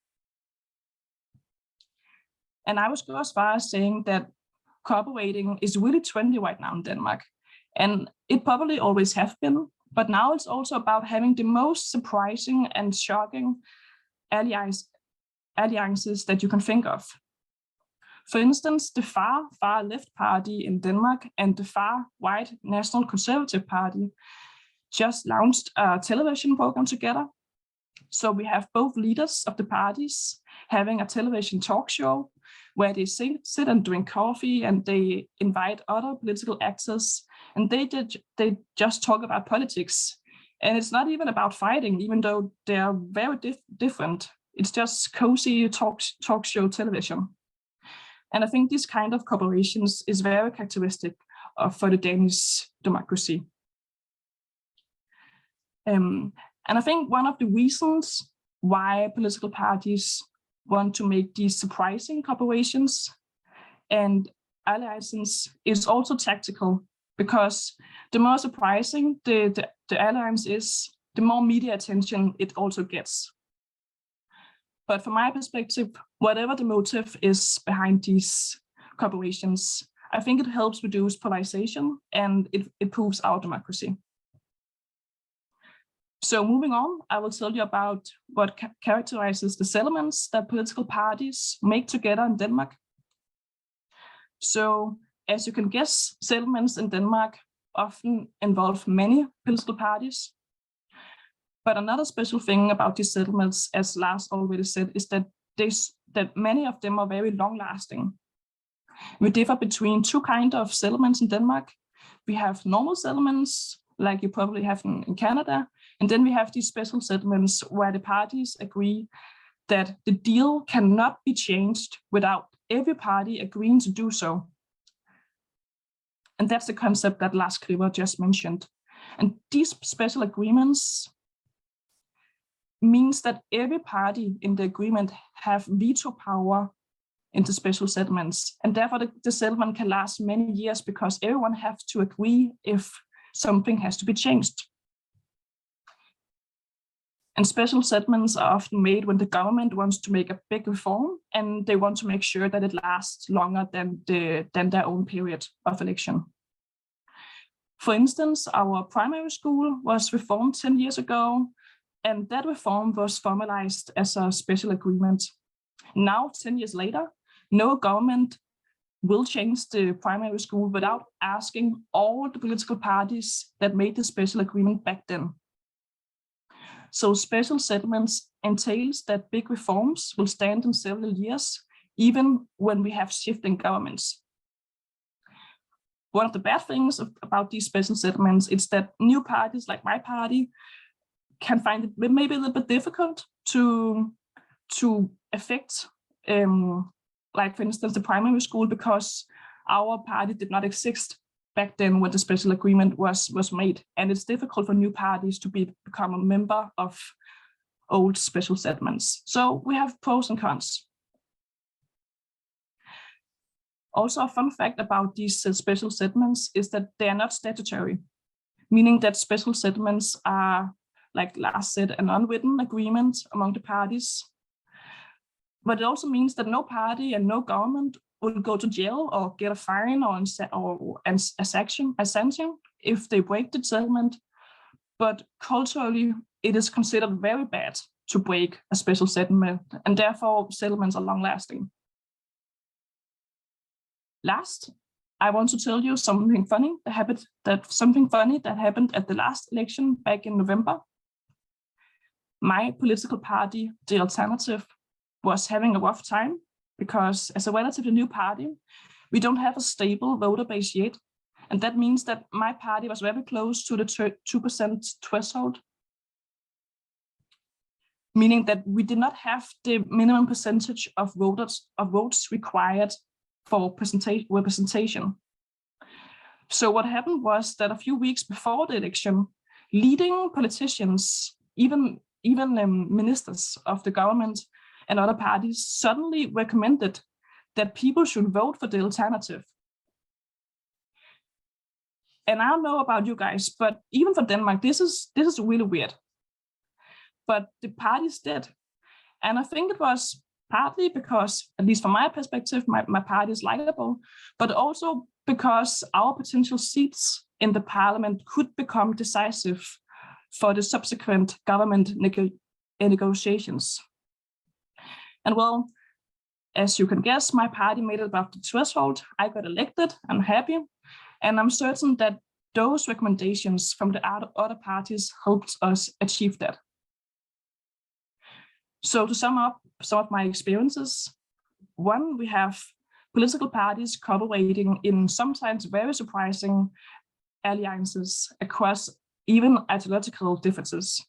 And I would go as far as saying that cooperating is really trendy right now in Denmark. And it probably always have been, but now it's also about having the most surprising and shocking alliances that you can think of. For instance, the far left party in Denmark and the far right National Conservative Party just launched a television program together. So we have both leaders of the parties having a television talk show where they sit and drink coffee and they invite other political actors and they just talk about politics. And it's not even about fighting, even though they are very different. It's just cozy talk show television. And I think this kind of cooperations is very characteristic for the Danish democracy. And I think one of the reasons why political parties want to make these surprising cooperations and alliances is also tactical, because the more surprising the alliance is, the more media attention it also gets. But from my perspective, whatever the motive is behind these cooperations, I think it helps reduce polarization and it improves our democracy. So moving on, I will tell you about what characterizes the settlements that political parties make together in Denmark. So as you can guess, settlements in Denmark often involve many political parties. But another special thing about these settlements, as Lars already said, is that many of them are very long-lasting. We differ between two kinds of settlements in Denmark. We have normal settlements, like you probably have in Canada, and then we have these special settlements where the parties agree that the deal cannot be changed without every party agreeing to do so. And that's the concept that Lars Kriver just mentioned. And these special agreements means that every party in the agreement have veto power into special settlements. And therefore the settlement can last many years because everyone has to agree if something has to be changed. And special settlements are often made when the government wants to make a big reform and they want to make sure that it lasts longer than their own period of election. For instance, our primary school was reformed 10 years ago, and that reform was formalized as a special agreement. Now, 10 years later, no government will change the primary school without asking all the political parties that made the special agreement back then. So special settlements entails that big reforms will stand in several years, even when we have shifting governments. One of the bad things about these special settlements is that new parties like my party can find it maybe a little bit difficult to affect, like for instance, the primary school, because our party did not exist back then when the special agreement was made. And it's difficult for new parties to become a member of old special settlements. So we have pros and cons. Also, a fun fact about these special settlements is that they are not statutory, meaning that special settlements are, like Lars said, an unwritten agreement among the parties. But it also means that no party and no government will go to jail or get a fine or a sanction if they break the settlement. But culturally, it is considered very bad to break a special settlement, and therefore settlements are long-lasting. Last, I want to tell you something funny that happened at the last election back in November. My political party, The Alternative, was having a rough time because as a relatively new party, we don't have a stable voter base yet. And that means that my party was very close to the 2% threshold, meaning that we did not have the minimum percentage of votes required for representation. So what happened was that a few weeks before the election, leading politicians, even ministers of the government and other parties, suddenly recommended that people should vote for The Alternative. And I don't know about you guys, but even for Denmark, this is really weird. But the parties did. And I think it was partly because, at least from my perspective, my party is likable, but also because our potential seats in the parliament could become decisive for the subsequent government negotiations. And well, as you can guess, my party made it above the threshold. I got elected, I'm happy. And I'm certain that those recommendations from the other parties helped us achieve that. So to sum up some of my experiences, one, we have political parties cooperating in sometimes very surprising alliances across even ideological differences.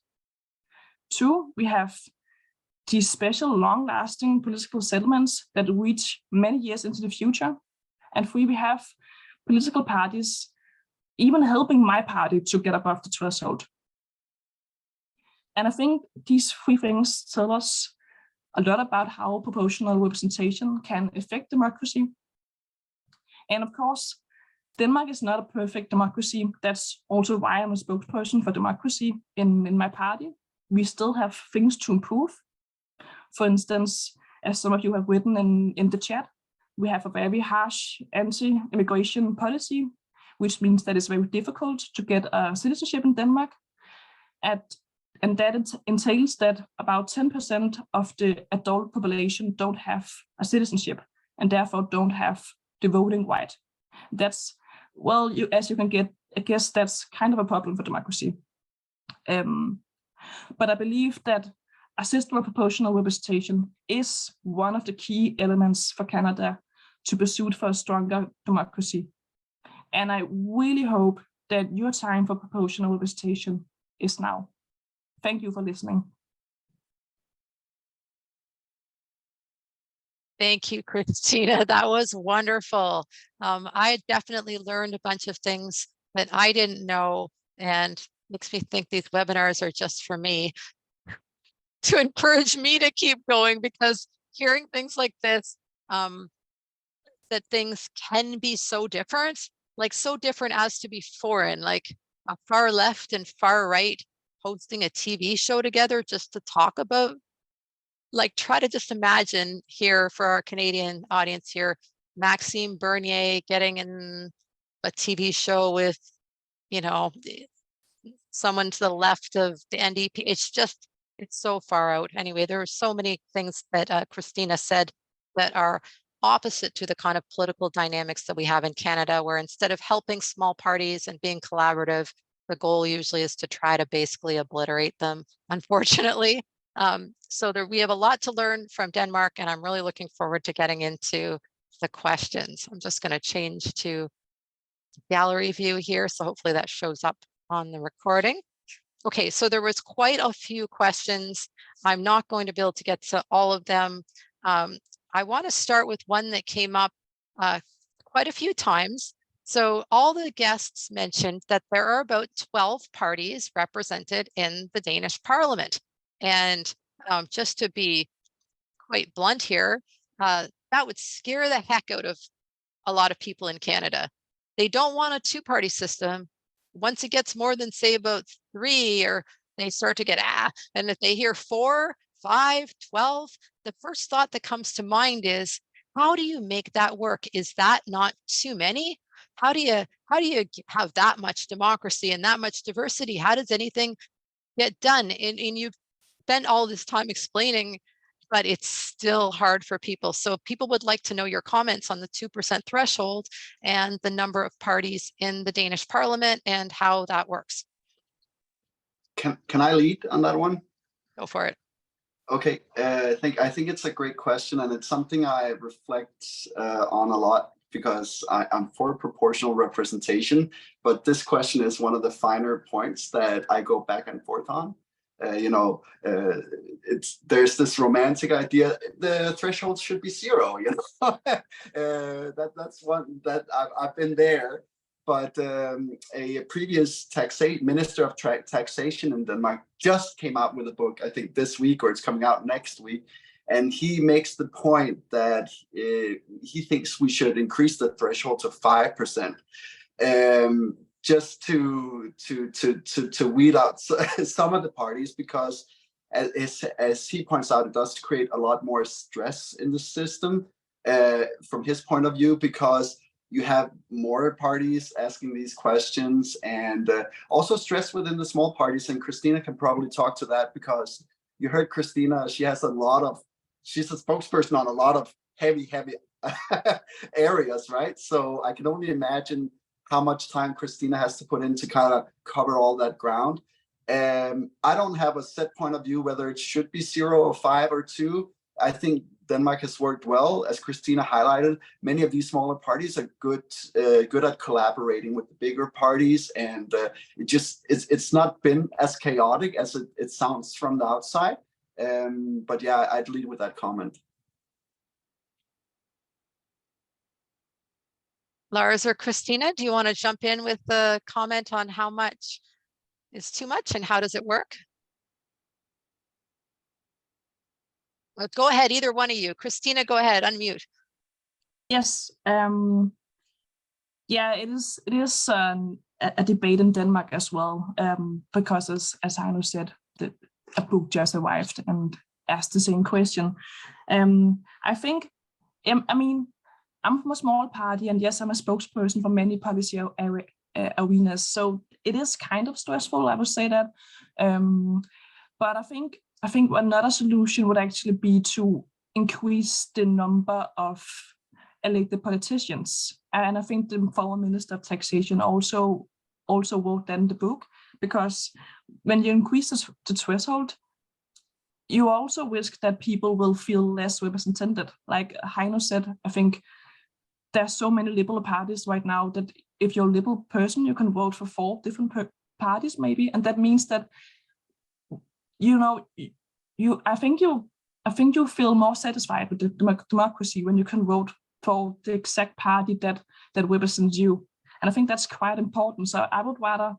Two, we have these special long-lasting political settlements that reach many years into the future. And three, we have political parties even helping my party to get above the threshold. And I think these three things tell us a lot about how proportional representation can affect democracy. And of course, Denmark is not a perfect democracy. That's also why I'm a spokesperson for democracy in my party. We still have things to improve. For instance, as some of you have written in the chat, we have a very harsh anti-immigration policy, which means that it's very difficult to get a citizenship in Denmark. And that entails that about 10% of the adult population don't have a citizenship and therefore don't have the voting right. That's, well, as you can get, I guess that's kind of a problem for democracy. But I believe that a system of proportional representation is one of the key elements for Canada to pursue for a stronger democracy. And I really hope that your time for proportional representation is now. Thank you for listening. Thank you, Christina. That was wonderful. I definitely learned a bunch of things that I didn't know, and makes me think these webinars are just for me to encourage me to keep going, because hearing things like this, that things can be so different, like so different as to be foreign, like a far left and far right hosting a TV show together just to talk about, like, try to just imagine here for our Canadian audience here, Maxime Bernier getting in a TV show with, you know, someone to the left of the NDP. It's just, it's so far out. Anyway, there are so many things that Christina said that are opposite to the kind of political dynamics that we have in Canada, where instead of helping small parties and being collaborative, the goal usually is to try to basically obliterate them, unfortunately. So we have a lot to learn from Denmark, and I'm really looking forward to getting into the questions. I'm just going to change to gallery view here, so hopefully that shows up on the recording. Okay, so there was quite a few questions. I'm not going to be able to get to all of them. I want to start with one that came up quite a few times. So all the guests mentioned that there are about 12 parties represented in the Danish Parliament. And just to be quite blunt here, that would scare the heck out of a lot of people in Canada. They don't want a two-party system. Once it gets more than, say, about 3, or they start to get, and if they hear 4, 5, 12, the first thought that comes to mind is, how do you make that work? Is that not too many? How do you have that much democracy and that much diversity? How does anything get done? And you've spent all this time explaining, but it's still hard for people. So people would like to know your comments on the 2% threshold and the number of parties in the Danish Parliament and how that works. Can I lead on that one? Go for it. Okay, I think it's a great question, and it's something I reflect on a lot, because I'm for proportional representation, but this question is one of the finer points that I go back and forth on. There's this romantic idea the threshold should be 0. That's one that I've been there. But a previous minister of taxation in Denmark just came out with a book, I think this week, or it's coming out next week. And he makes the point that he thinks we should increase the threshold to 5%, just to weed out some of the parties, because as he points out, it does create a lot more stress in the system from his point of view, because you have more parties asking these questions, and also stress within the small parties. And Christina can probably talk to that, because you heard Christina, she's a spokesperson on a lot of heavy areas, right? So I can only imagine how much time Christina has to put in to kind of cover all that ground. I don't have a set point of view whether it should be 0 or 5 or 2. I think Denmark has worked well, as Christina highlighted. Many of these smaller parties are good at collaborating with the bigger parties, and it's not been as chaotic as it sounds from the outside. But yeah, I'd lead with that comment. Lars or Christina, do you want to jump in with the comment on how much is too much and how does it work? Well, go ahead, either one of you. Christina, go ahead, unmute. Yes. Yeah, it is a debate in Denmark as well, because as Heino said, a book just arrived and asked the same question. I think, I mean, I'm from a small party, and yes, I'm a spokesperson for many policy arenas. So it is kind of stressful, I would say that. But I think another solution would actually be to increase the number of elected politicians. And I think the former Minister of Taxation also wrote that in the book, because when you increase the threshold, you also risk that people will feel less represented. Like Heino said, I think there's so many liberal parties right now that if you're a liberal person, you can vote for 4 different parties maybe. And that means that, you know, I think you feel more satisfied with the democracy when you can vote for the exact party that represents you. And I think that's quite important. So I would rather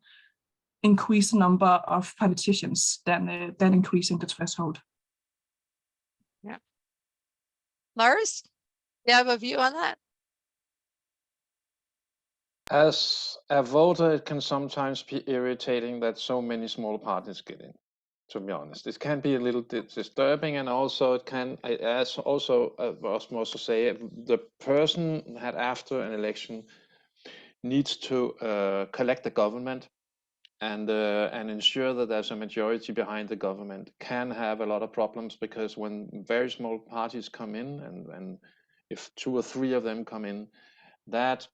increase the number of politicians than increasing the threshold. Yeah. Lars, do you have a view on that? As a voter, it can sometimes be irritating that so many small parties get in, to be honest. It can be a little disturbing, and also it can, as also Osmo to say, the person that after an election needs to collect the government and ensure that there's a majority behind the government can have a lot of problems, because when very small parties come in, and if 2 or 3 of them come in, that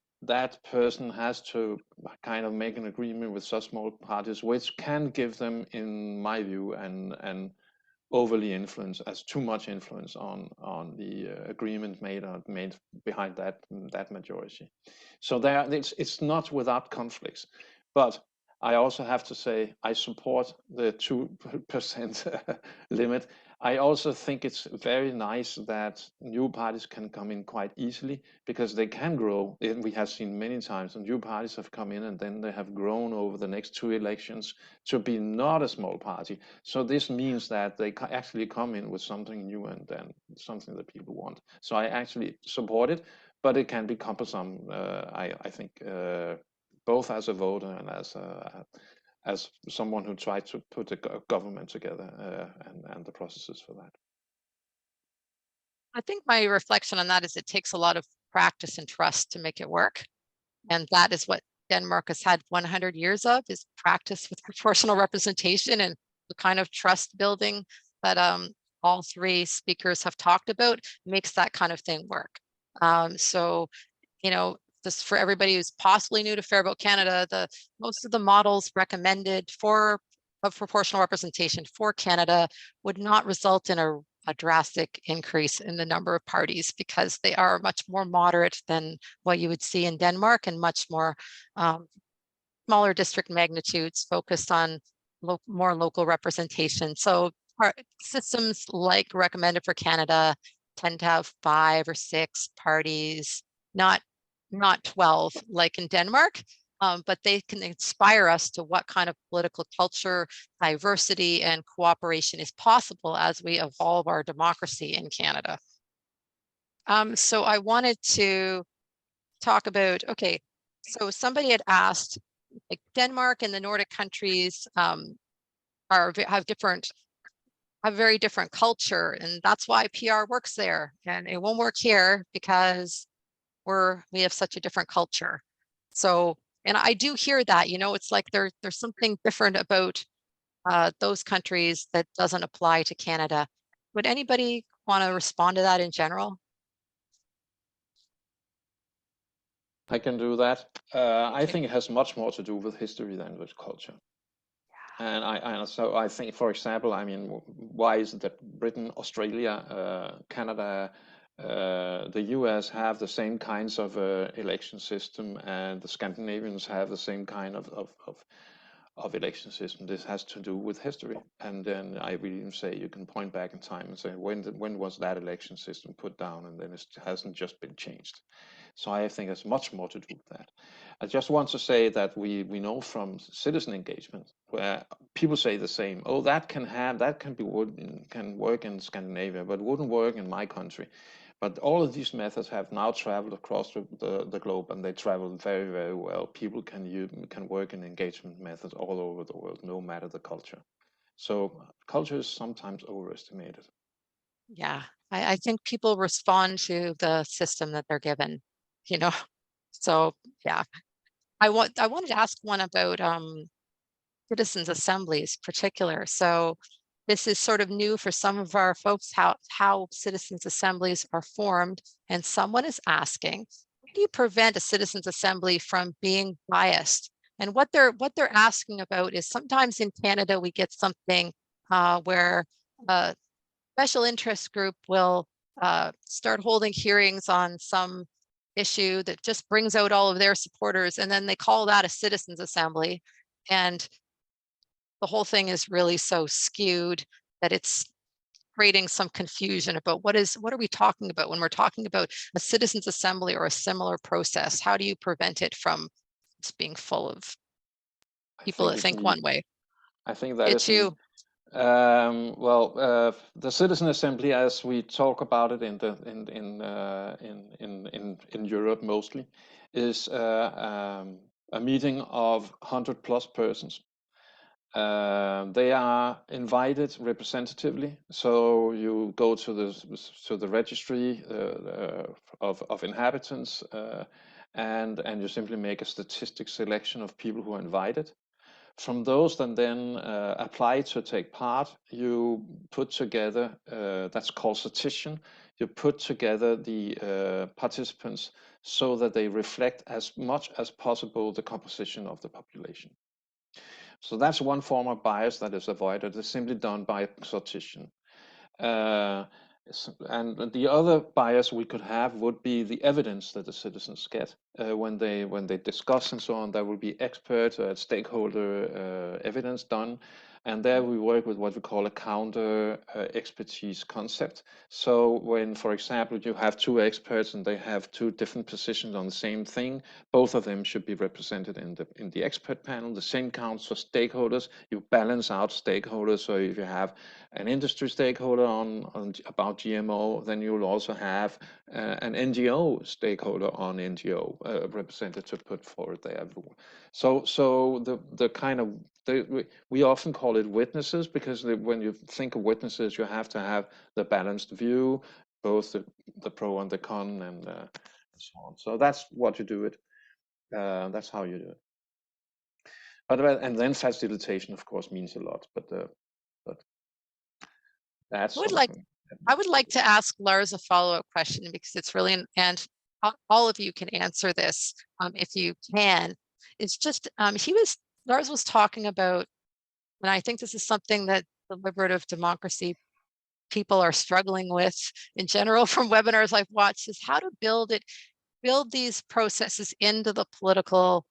person has to kind of make an agreement with such small parties, which can give them, in my view, and overly influence, as too much influence on the agreement made behind that majority. So it's not without conflicts, but I also have to say I support the 2% limit. I also think it's very nice that new parties can come in quite easily, because they can grow. We have seen many times when new parties have come in and then they have grown over the next 2 elections to be not a small party. So this means that they actually come in with something new and then something that people want. So I actually support it, but it can be cumbersome, I think, both as a voter and as someone who tried to put a government together, and the processes for that. I think my reflection on that is it takes a lot of practice and trust to make it work. And that is what Denmark has had 100 years of, is practice with proportional representation, and the kind of trust building that all 3 speakers have talked about makes that kind of thing work. So, you know, just for everybody who's possibly new to Fair Vote Canada, most of the models recommended of proportional representation for Canada would not result in a drastic increase in the number of parties, because they are much more moderate than what you would see in Denmark, and much more smaller district magnitudes focused on more local representation. So systems like recommended for Canada tend to have 5 or 6 parties, not 12 like in Denmark, but they can inspire us to what kind of political culture, diversity, and cooperation is possible as we evolve our democracy in Canada. So I wanted to talk about, okay, so somebody had asked, like Denmark and the Nordic countries have very different culture, and that's why PR works there, and it won't work here because we have such a different culture. So, and I do hear that, you know, it's like there's something different about those countries that doesn't apply to Canada. Would anybody want to respond to that in general? I can do that. I think it has much more to do with history than with culture. And I think, for example, I mean, why is it that Britain, Australia, Canada, the US have the same kinds of election system, and the Scandinavians have the same kind of election system? This has to do with history. And then I will even say, you can point back in time and say, when was that election system put down? And then it hasn't just been changed. So I think it's much more to do with that. I just want to say that we know from citizen engagement, where people say the same. Oh, that can work in Scandinavia, but wouldn't work in my country. But all of these methods have now traveled across the globe, and they travel very, very well. People can work in engagement methods all over the world, no matter the culture. So culture is sometimes overestimated. Yeah, I think people respond to the system that they're given, you know. So yeah, I wanted to ask one about citizens assemblies particular. So this is sort of new for some of our folks, how citizens assemblies are formed. And someone is asking, how do you prevent a citizens assembly from being biased? And what they're asking about is, sometimes in Canada, we get something where a special interest group will start holding hearings on some issue that just brings out all of their supporters, and then they call that a citizens assembly. And the whole thing is really so skewed that it's creating some confusion about what are we talking about when we're talking about a citizens assembly or a similar process. How do you prevent it from just being full of people that think one way? I think that it's is you. The citizen assembly, as we talk about it in Europe mostly, is a meeting of 100+ persons. They are invited representatively, so you go to the registry of inhabitants, and you simply make a statistic selection of people who are invited. From those that then apply to take part, you put together, that's called statistics. You put together the participants so that they reflect as much as possible the composition of the population. So that's one form of bias that is avoided. It's simply done by statistics. And the other bias we could have would be the evidence that the citizens get when they discuss and so on. There will be expert stakeholder evidence done, and there we work with what we call a counter expertise concept. So when, for example, you have two experts and they have two different positions on the same thing, both of them should be represented in the expert panel. The same counts for stakeholders. You balance out stakeholders. So if you have an industry stakeholder on about GMO, then you will also have an NGO stakeholder on NGO represented to put forward their view. So the kind of we often call it witnesses, because when you think of witnesses, you have to have the balanced view, both the pro and the con, and so on. So that's what you do it. That's how you do it. And then facilitation, of course, means a lot. But that's I would like to ask Lars a follow-up question, because it's really, and all of you can answer this if you can. It's just Lars was talking about, and I think this is something that deliberative democracy people are struggling with in general from webinars I've watched, is how to build these processes into the political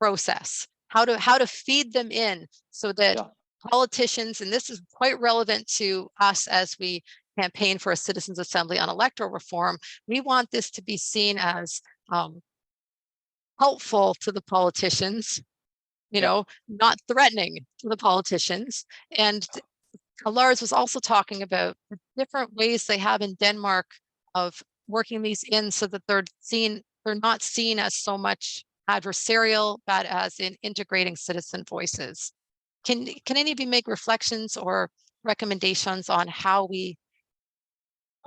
process, how to feed them in so that politicians, and this is quite relevant to us as we campaign for a citizens assembly on electoral reform, we want this to be seen as helpful to the politicians, not threatening to the politicians. And Lars was also talking about the different ways they have in Denmark of working these in so that they're not seen as so much adversarial, but as in integrating citizen voices. Can any of you make reflections or recommendations on how we?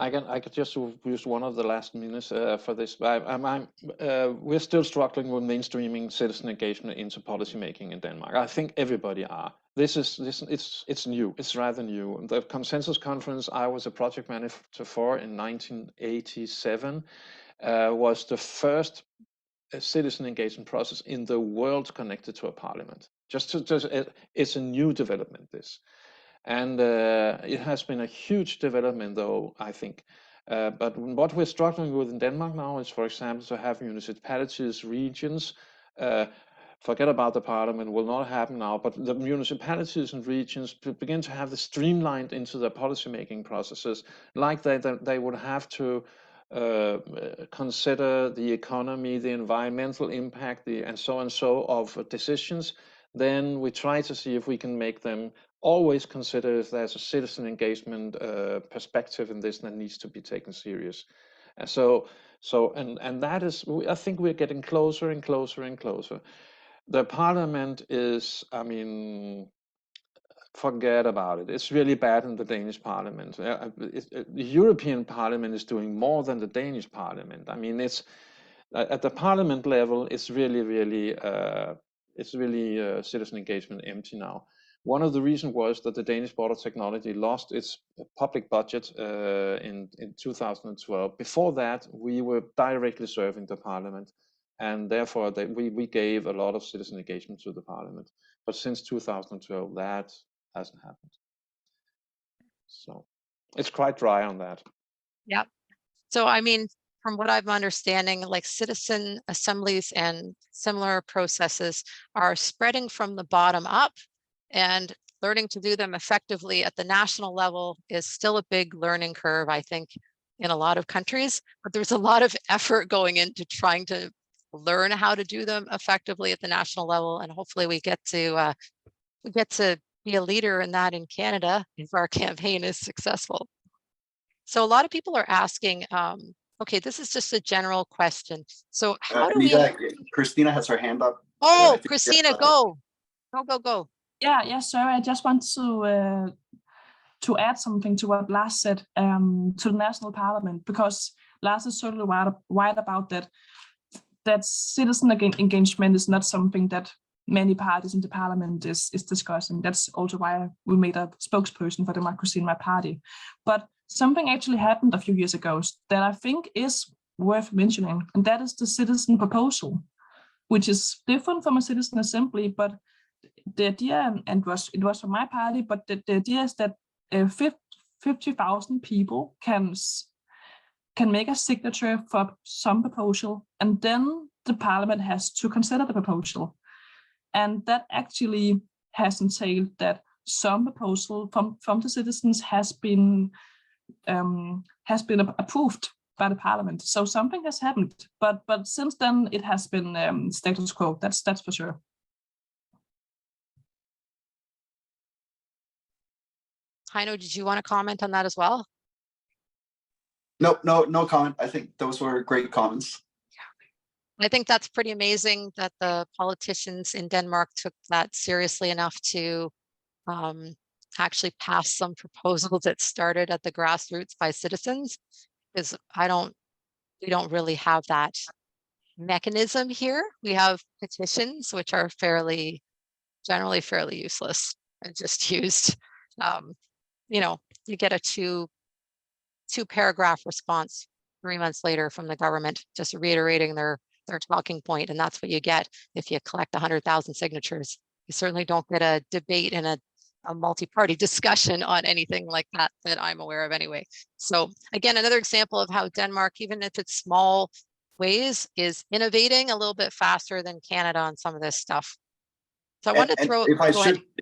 I could just use one of the last minutes for this. We're still struggling with mainstreaming citizen engagement into policymaking in Denmark. I think everybody are. It's new. It's rather new. The consensus conference I was a project manager for in 1987 was the first citizen engagement process in the world connected to a parliament. It's a new development, this. And it has been a huge development, though, I think. But what we're struggling with in Denmark now is, for example, to have municipalities, regions, forget about the parliament, will not happen now, but the municipalities and regions begin to have this streamlined into their policymaking processes, like they would have to consider the economy, the environmental impact, and so of decisions. Then we try to see if we can make them always consider if there's a citizen engagement perspective in this that needs to be taken serious. And that is, I think we're getting closer and closer and closer. The parliament is, forget about it. It's really bad in the Danish parliament. The European parliament is doing more than the Danish parliament. It's at the parliament level, it's really citizen engagement empty now. One of the reasons was that the Danish Board of Technology lost its public budget in 2012. Before that, we were directly serving the parliament, and therefore we gave a lot of citizen engagement to the parliament. But since 2012, that hasn't happened. So it's quite dry on that. Yeah. So, I mean, from what I'm understanding, like citizen assemblies and similar processes are spreading from the bottom up, and learning to do them effectively at the national level is still a big learning curve, I think, in a lot of countries. But there's a lot of effort going into trying to learn how to do them effectively at the national level, and hopefully we get to be a leader in that in Canada if our campaign is successful. So a lot of people are asking, okay, this is just a general question. So how do Anita, we? Christina has her hand up. Oh, Christina, go. Go. Yeah, sorry. I just want to add something to what Lars said to the national parliament, because Lars is totally right about that citizen engagement is not something that many parties in the parliament is discussing. That's also why we made a spokesperson for democracy in my party. But something actually happened a few years ago that I think is worth mentioning, and that is the citizen proposal, which is different from a citizen assembly. But the idea, and it was from my party, but the idea is that 50,000 people can make a signature for some proposal, and then the parliament has to consider the proposal. And that actually has entailed that some proposal from the citizens has been approved by the parliament. So something has happened, but since then it has been status quo. That's for sure. Heino, did you want to comment on that as well? No comment. I think those were great comments. I think that's pretty amazing that the politicians in Denmark took that seriously enough to actually pass some proposals that started at the grassroots by citizens, because we don't really have that mechanism here. We have petitions, which are generally fairly useless and just used. You get a two paragraph response 3 months later from the government, just reiterating their talking point, and that's what you get if you collect 100,000 signatures. You certainly don't get a debate and a multi-party discussion on anything like that I'm aware of anyway. So again, another example of how Denmark, even if it's small ways, is innovating a little bit faster than Canada on some of this stuff. So I want to throw. If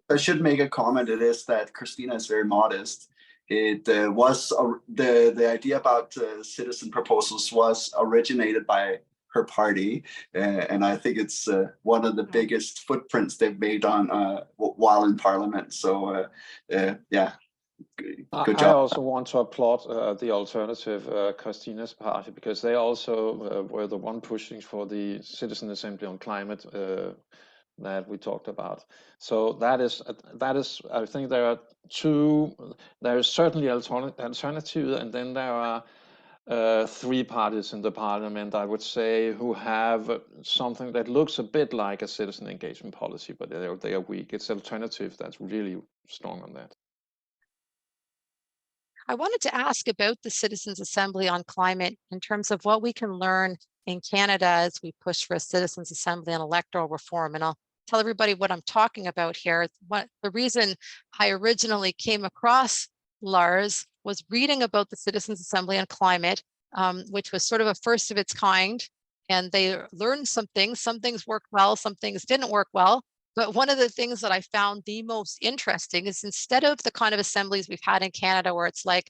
I should make a comment, it is that Christina is very modest. It was the idea about citizen proposals was originated by her party, and I think it's one of the biggest footprints they've made on while in Parliament. So yeah, good job. I also want to applaud the alternative, Christina's party, because they also were the one pushing for the Citizen Assembly on Climate that we talked about. So that is I think there is certainly alternative, and then there are 3 parties in the parliament, I would say, who have something that looks a bit like a citizen engagement policy, but they are weak. It's alternative that's really strong on that. I wanted to ask about the Citizens Assembly on Climate in terms of what we can learn in Canada as we push for a Citizens Assembly on electoral reform. And I'll tell everybody what I'm talking about here. The reason I originally came across Lars was reading about the Citizens Assembly on Climate, which was sort of a first of its kind. And they learned some things worked well, some things didn't work well. But one of the things that I found the most interesting is, instead of the kind of assemblies we've had in Canada where it's like,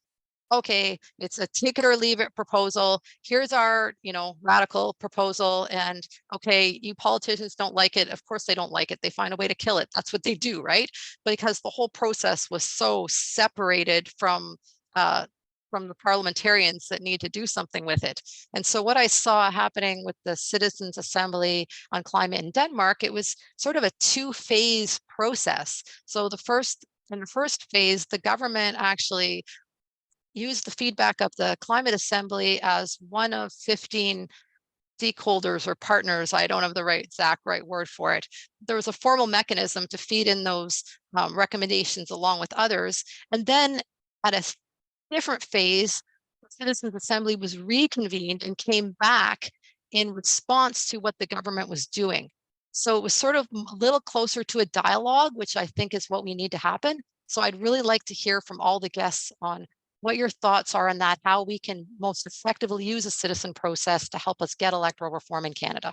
okay, it's a take it or leave it proposal. Here's our, radical proposal. And okay, you politicians don't like it. Of course they don't like it. They find a way to kill it. That's what they do, right? Because the whole process was so separated from the parliamentarians that need to do something with it. And so what I saw happening with the Citizens Assembly on Climate in Denmark, it was sort of a 2-phase process. So in the first phase, the government actually used the feedback of the Climate Assembly as one of 15 stakeholders or partners, I don't have the exact right word for it. There was a formal mechanism to feed in those recommendations along with others. And then at a different phase, the Citizens Assembly was reconvened and came back in response to what the government was doing. So it was sort of a little closer to a dialogue, which I think is what we need to happen. So I'd really like to hear from all the guests on what your thoughts are on that, how we can most effectively use a citizen process to help us get electoral reform in Canada.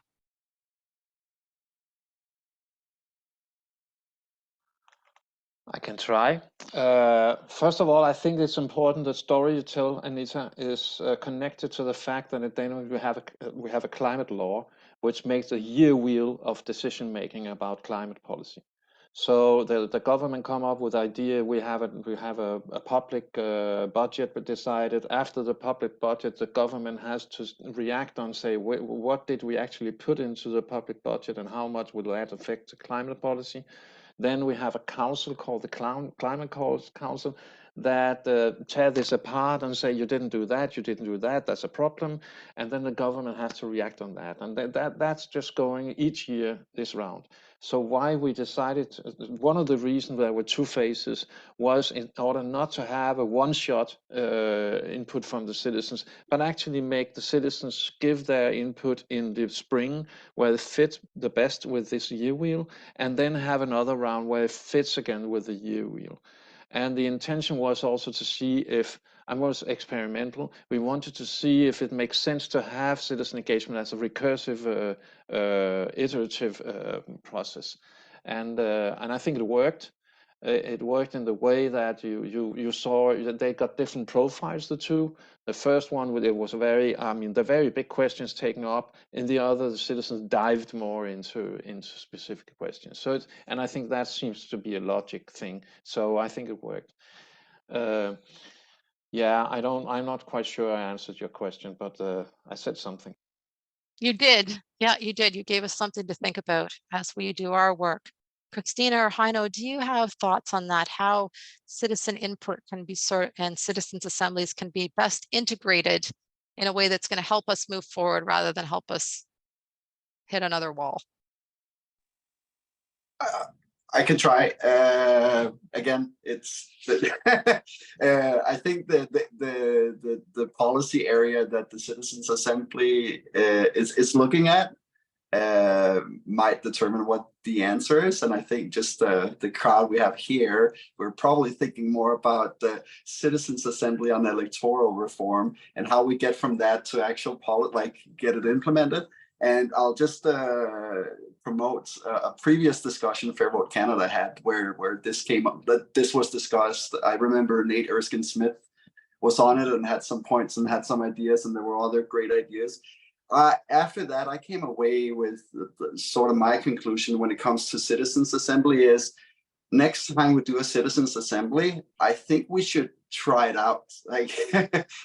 I can try. First of all, I think it's important the story you tell, Anita, is connected to the fact that in Denmark we have a climate law which makes a year wheel of decision making about climate policy. So the government come up with idea. We have a public budget decided. After the public budget, the government has to react on, say, what did we actually put into the public budget and how much will that affect the climate policy. Then we have a council called the Climate Council that tear this apart and say, you didn't do that, that's a problem. And then the government has to react on that. And that's just going each year this round. So why we decided, one of the reasons there were two phases was in order not to have a one-shot input from the citizens, but actually make the citizens give their input in the spring where it fits the best with this year wheel, and then have another round where it fits again with the year wheel. And the intention was also to see if, and was experimental, we wanted to see if it makes sense to have citizen engagement as a recursive, iterative process. And I think it worked. It worked in the way that you saw that they got different profiles, the two. The first one, it was very, the very big questions taken up. In the other, the citizens dived more into specific questions. So and I think that seems to be a logic thing. So I think it worked. Yeah, I'm not quite sure I answered your question, but I said something. You did. Yeah, you did. You gave us something to think about as we do our work. Christina or Heino, do you have thoughts on that? How citizen input can be and citizens assemblies can be best integrated in a way that's going to help us move forward rather than help us hit another wall? I can try. Again, it's I think the policy area that the Citizens Assembly is looking at might determine what the answer is. And I think just the crowd we have here, we're probably thinking more about the Citizens Assembly on electoral reform and how we get from that to actual get it implemented. And I'll just promote a previous discussion Fair Vote Canada had where this came up, that this was discussed. I remember Nate Erskine-Smith was on it and had some points and had some ideas, and there were other great ideas. After that, I came away with sort of my conclusion when it comes to Citizens Assembly is next time we do a Citizens Assembly, I think we should try it out. Like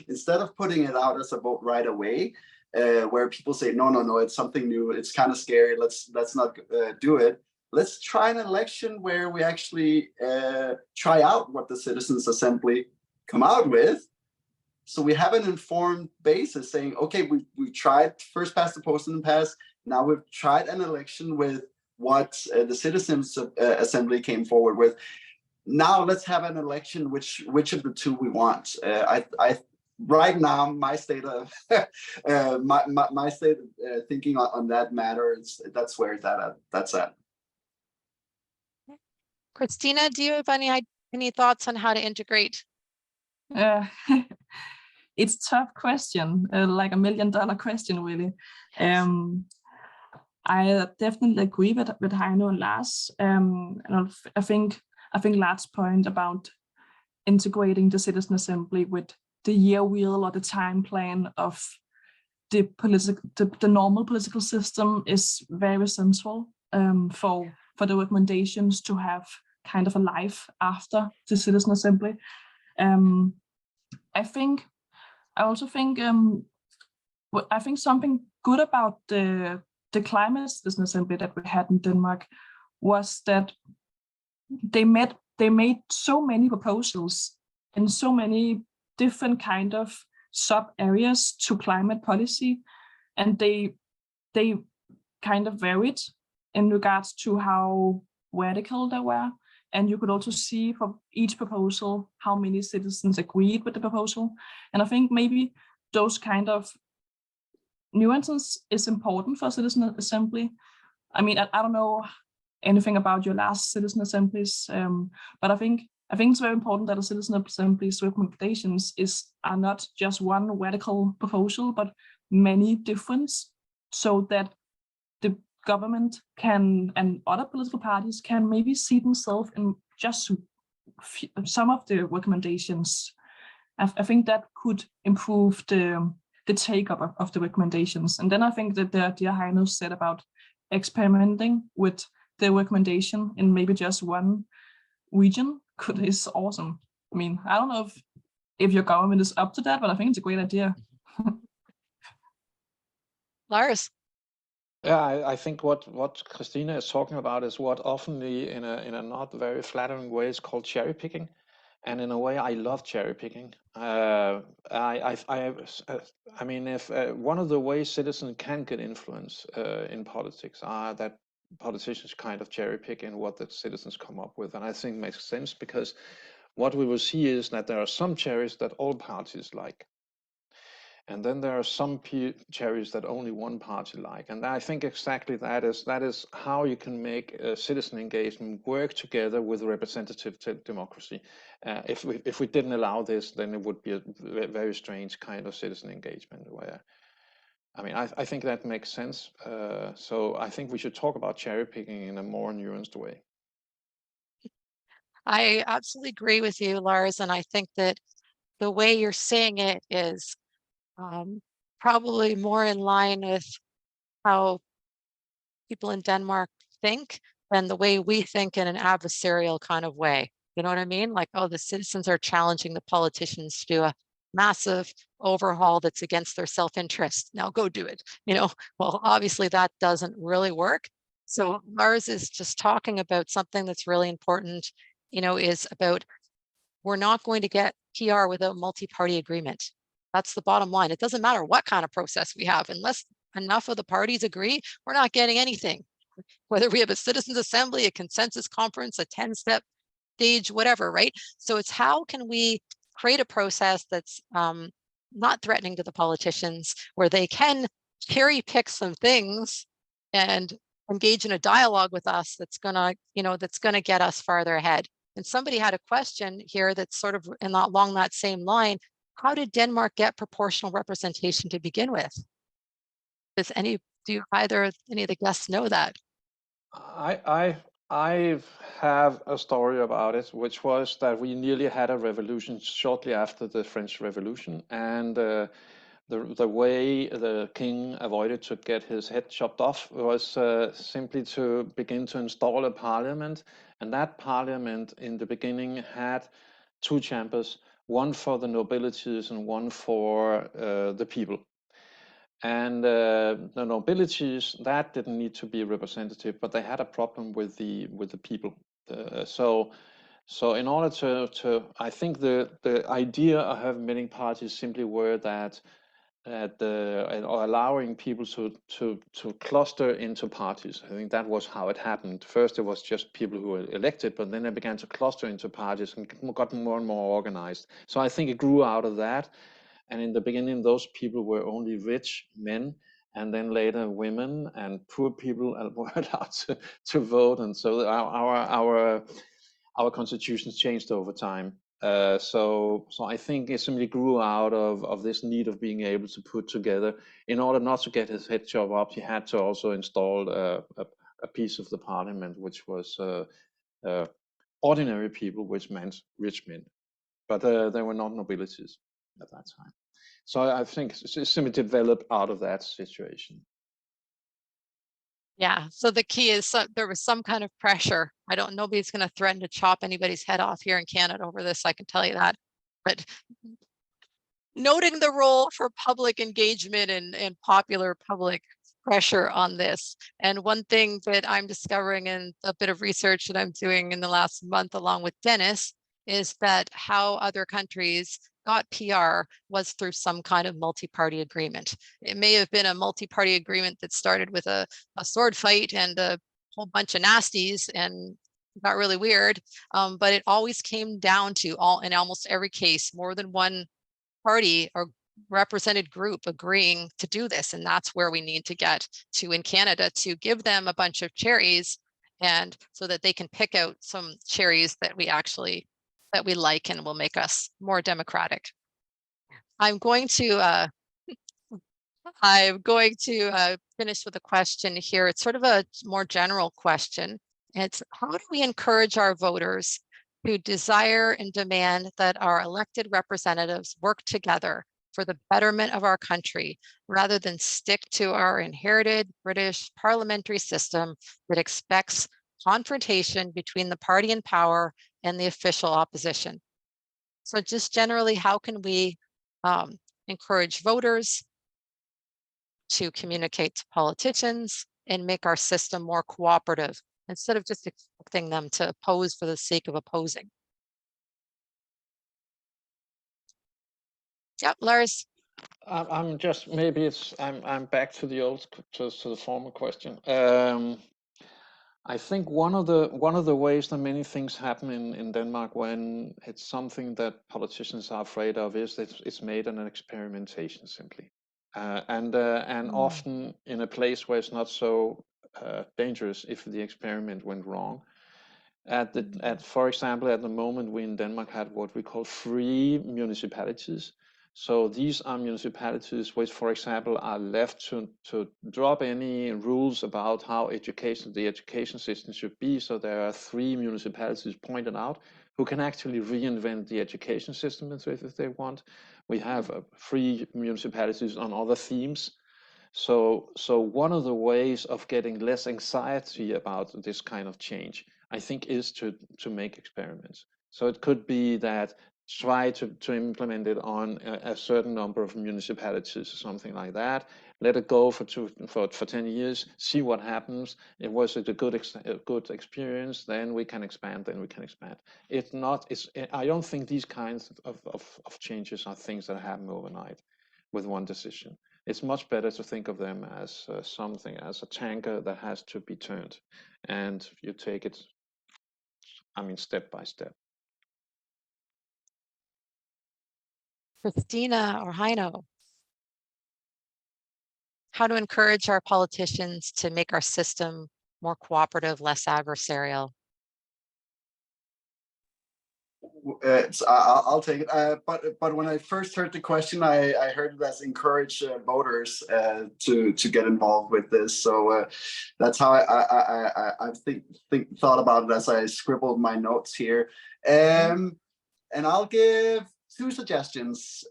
instead of putting it out as a vote right away, where people say, no, it's something new, it's kind of scary, let's not do it. Let's try an election where we actually try out what the Citizens Assembly come out with. So we have an informed basis saying, okay, we tried first past the post and pass. Now we've tried an election with what the Citizens Assembly came forward with. Now let's have an election which of the two we want. Right now, my state of my state of thinking on that matter is that's where that's at. Christina, do you have any thoughts on how to integrate? It's a tough question, like $1 million question, really. I definitely agree with Heino and Lars. And I think Lars' point about integrating the Citizen Assembly with the year wheel or the time plan of the normal political system is very central for the recommendations to have kind of a life after the Citizen Assembly. I also think something good about the climate Citizen Assembly that we had in Denmark was that they made so many proposals in so many different kind of sub areas to climate policy, and they they kind of varied in regards to how radical they were. And you could also see for each proposal how many citizens agreed with the proposal. And I think maybe those kind of nuances is important for citizen assembly. I mean, I don't know anything about your last citizen assemblies, but I think it's very important that a citizen assembly's recommendations are not just one radical proposal, but many different, so that the government can and other political parties can maybe see themselves in just some of the recommendations. I think that could improve the take-up of the recommendations. And then I think that the idea Heino said about experimenting with the recommendation in maybe just one region is awesome. I mean, I don't know if your government is up to that, but I think it's a great idea. Lars? Yeah, I think what Christina is talking about is what often in a not very flattering way is called cherry picking. And in a way, I love cherry picking. I mean, if one of the ways citizens can get influence in politics are that politicians kind of cherry pick in what the citizens come up with, and I think it makes sense, because what we will see is that there are some cherries that all parties like, and then there are some cherries that only one party like. And I think exactly that is how you can make citizen engagement work together with representative democracy. If we didn't allow this, then it would be a very strange kind of citizen engagement where, I mean, I think that makes sense. So I think we should talk about cherry picking in a more nuanced way. I absolutely agree with you, Lars. And I think that the way you're saying it is probably more in line with how people in Denmark think than the way we think in an adversarial kind of way. You know what I mean? Like, oh, the citizens are challenging the politicians to do a massive overhaul that's against their self-interest. Now go do it. Well, obviously that doesn't really work. So Lars is just talking about something that's really important, is about, we're not going to get PR without multi-party agreement. That's the bottom line. It doesn't matter what kind of process we have, unless enough of the parties agree, we're not getting anything. Whether we have a citizens assembly, a consensus conference, a 10-step stage, whatever, right? So it's how can we create a process that's not threatening to the politicians, where they can cherry pick some things and engage in a dialogue with us that's gonna get us farther ahead. And somebody had a question here that's sort of along that same line. How did Denmark get proportional representation to begin with? Do either any of the guests know that? I have a story about it, which was that we nearly had a revolution shortly after the French Revolution, and the way the king avoided to get his head chopped off was simply to begin to install a parliament. And that parliament in the beginning had two chambers, one for the nobilities and one for the people. And the nobilities, that didn't need to be representative, but they had a problem with the people. So in order to I think the idea of having many parties simply were that allowing people to cluster into parties. I think that was how it happened. First, it was just people who were elected, but then they began to cluster into parties and got more and more organized. So I think it grew out of that. And in the beginning, those people were only rich men, and then later women and poor people were allowed to vote. And so our constitutions changed over time. So I think it simply grew out of this need of being able to put together. In order not to get his head chopped up, he had to also install a piece of the parliament, which was ordinary people, which meant rich men, but they were not nobilities at that time. So I think it simply developed out of that situation. Yeah, so the key is there was some kind of pressure. Nobody's going to threaten to chop anybody's head off here in Canada over this, I can tell you that. But noting the role for public engagement and popular public pressure on this. And one thing that I'm discovering in a bit of research that I'm doing in the last month along with Dennis is that how other countries got PR was through some kind of multi-party agreement. It may have been a multi-party agreement that started with a sword fight and a whole bunch of nasties and got really weird, but it always came down to in almost every case, more than one party or represented group agreeing to do this. And that's where we need to get to in Canada, to give them a bunch of cherries, and so that they can pick out some cherries that we like and will make us more democratic. I'm going to finish with a question here. It's sort of a more general question. It's, how do we encourage our voters to desire and demand that our elected representatives work together for the betterment of our country, rather than stick to our inherited British parliamentary system that expects confrontation between the party in power and the official opposition? So just generally, how can we encourage voters to communicate to politicians and make our system more cooperative, instead of just expecting them to oppose for the sake of opposing? Yep, Lars. I'm just, maybe it's, I'm back to the former question. I think one of the ways that many things happen in Denmark when it's something that politicians are afraid of is that it's made an experimentation simply, and often in a place where it's not so dangerous if the experiment went wrong. For example, at the moment we in Denmark had what we call free municipalities. So these are municipalities which, for example, are left to drop any rules about how the education system should be. So there are 3 municipalities pointed out who can actually reinvent the education system if they want. We have free municipalities on other themes. So one of the ways of getting less anxiety about this kind of change, I think, is to make experiments. So it could be that try to implement it on a certain number of municipalities or something like that. Let it go for 10 years, see what happens. It was a good experience, then we can expand, I don't think these kinds of changes are things that happen overnight with one decision. It's much better to think of them as something, as a tanker that has to be turned, and you take it, step by step. Christina or Heino, how to encourage our politicians to make our system more cooperative, less adversarial? I'll take it. But when I first heard the question, I heard it as encourage voters to get involved with this. So that's how I thought about it as I scribbled my notes here. And I'll give 2 suggestions.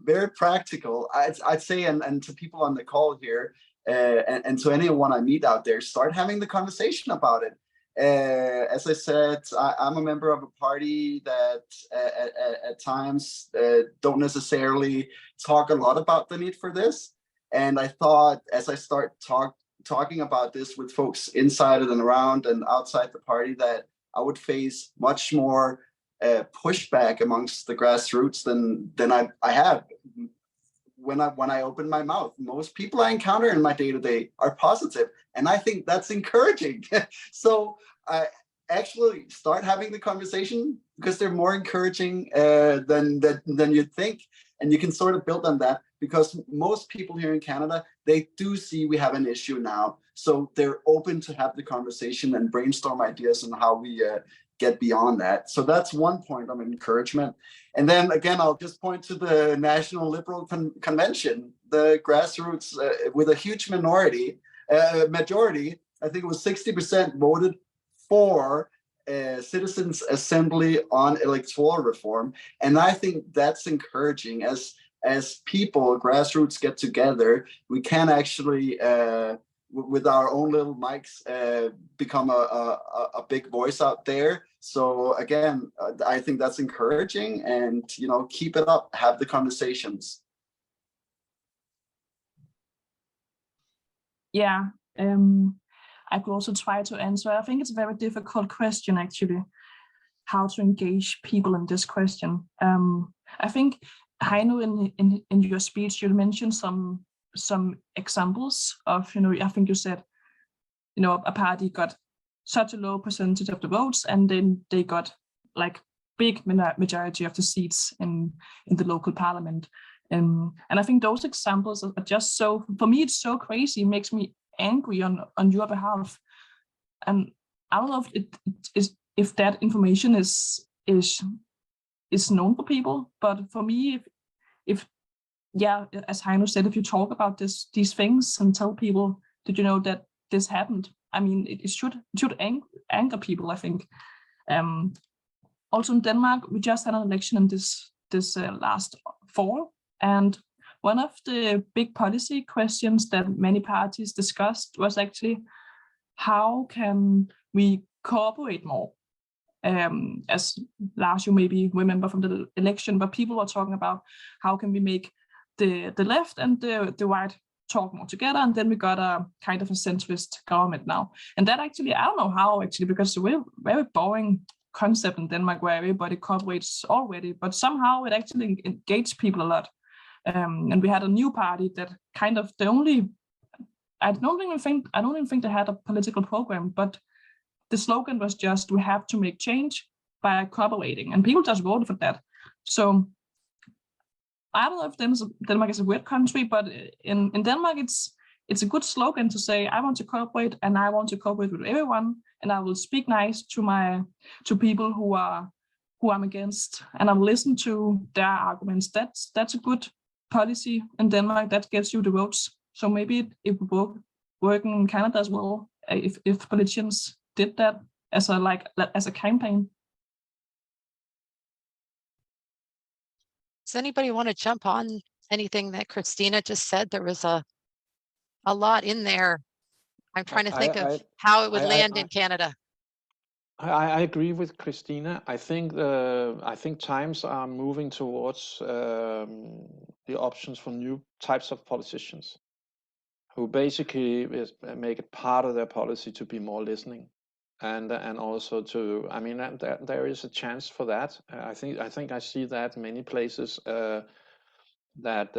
Very practical, I'd say, and to people on the call here, and to anyone I meet out there, start having the conversation about it. As I said, I'm a member of a party that at times don't necessarily talk a lot about the need for this. And I thought, as I start talking about this with folks inside and around and outside the party, that I would face much more pushback amongst the grassroots than I have when I open my mouth. Most people I encounter in my day-to-day are positive, and I think that's encouraging. So I actually start having the conversation, because they're more encouraging than you'd think, and you can sort of build on that, because most people here in Canada, they do see we have an issue now, so they're open to have the conversation and brainstorm ideas on how we get beyond that. So that's one point of encouragement. And then again, I'll just point to the National Liberal Convention, the grassroots with a huge majority, I think it was 60% voted for citizens' assembly on electoral reform. And I think that's encouraging. As people, grassroots get together, we can actually with our own little mics become a big voice out there. So again, I think that's encouraging, and keep it up, have the conversations. Yeah, I could also try to answer. I think it's a very difficult question, actually. how to engage people in this question. I think, Heino, in your speech, you mentioned some examples of, I think you said, a party got such a low percentage of the votes, and then they got like big majority of the seats in the local parliament. And I think those examples are just so, for me, it's so crazy. It makes me angry on your behalf. And I don't know if that information is known for people, but for me, if as Heino said, if you talk about these things and tell people, did you know that this happened? I mean, it should anger people, I think. Also in Denmark, we just had an election in this last fall, and one of the big policy questions that many parties discussed was actually, how can we cooperate more? As Lars, you maybe remember from the election, but people were talking about how can we make the left and the right talk more together, and then we got a kind of a centrist government now. And that actually, I don't know how actually, because it's a very boring concept in Denmark where everybody cooperates already, but somehow it actually engaged people a lot. And we had a new party that kind of I don't even think they had a political program, but the slogan was just, we have to make change by cooperating, and people just voted for that. So I don't know if Denmark is a weird country, but in Denmark, it's a good slogan to say, I want to cooperate, and I want to cooperate with everyone, and I will speak nice to people who I'm against, and I'll listen to their arguments. That's a good policy in Denmark that gets you the votes. So maybe it would work in Canada as well if politicians did that as a campaign. Does anybody want to jump on anything that Christina just said? There was a lot in there. I'm trying to think of how it would land in Canada. I agree with Christina. I think times are moving towards the options for new types of politicians who basically make it part of their policy to be more listening, and also to, I mean, there is a chance for that. I think I see that in many places, that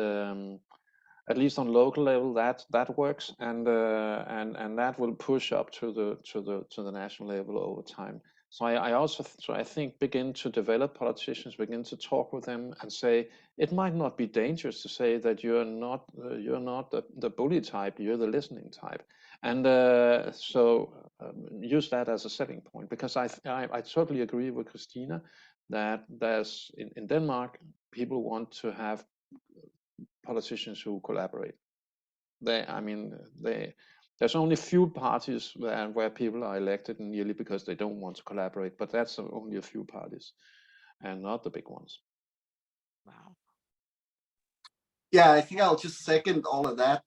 at least on local level that works, and that will push up to the national level over time. So I think begin to develop politicians, begin to talk with them, and say it might not be dangerous to say that you're not the bully type, you're the listening type, and use that as a setting point, because I totally agree with Christina that there's in Denmark, people want to have politicians who collaborate. There's only few parties where people are elected nearly because they don't want to collaborate, but that's only a few parties and not the big ones. Wow. Yeah, I think I'll just second all of that.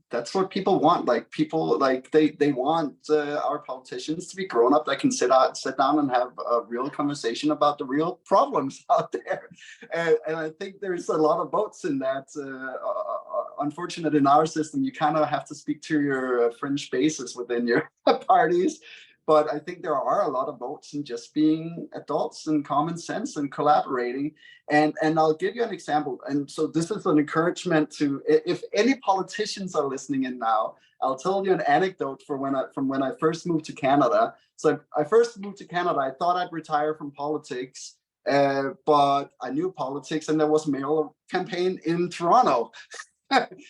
That's what people want. Like people, like they want our politicians to be grown up that can sit down and have a real conversation about the real problems out there. And I think there's a lot of votes in that. Unfortunately, in our system, you kind of have to speak to your fringe bases within your parties. But I think there are a lot of votes in just being adults and common sense and collaborating. And I'll give you an example. And so this is an encouragement to, if any politicians are listening in now, I'll tell you an anecdote from when I first moved to Canada. So I first moved to Canada, I thought I'd retire from politics, but I knew politics, and there was a mayoral campaign in Toronto.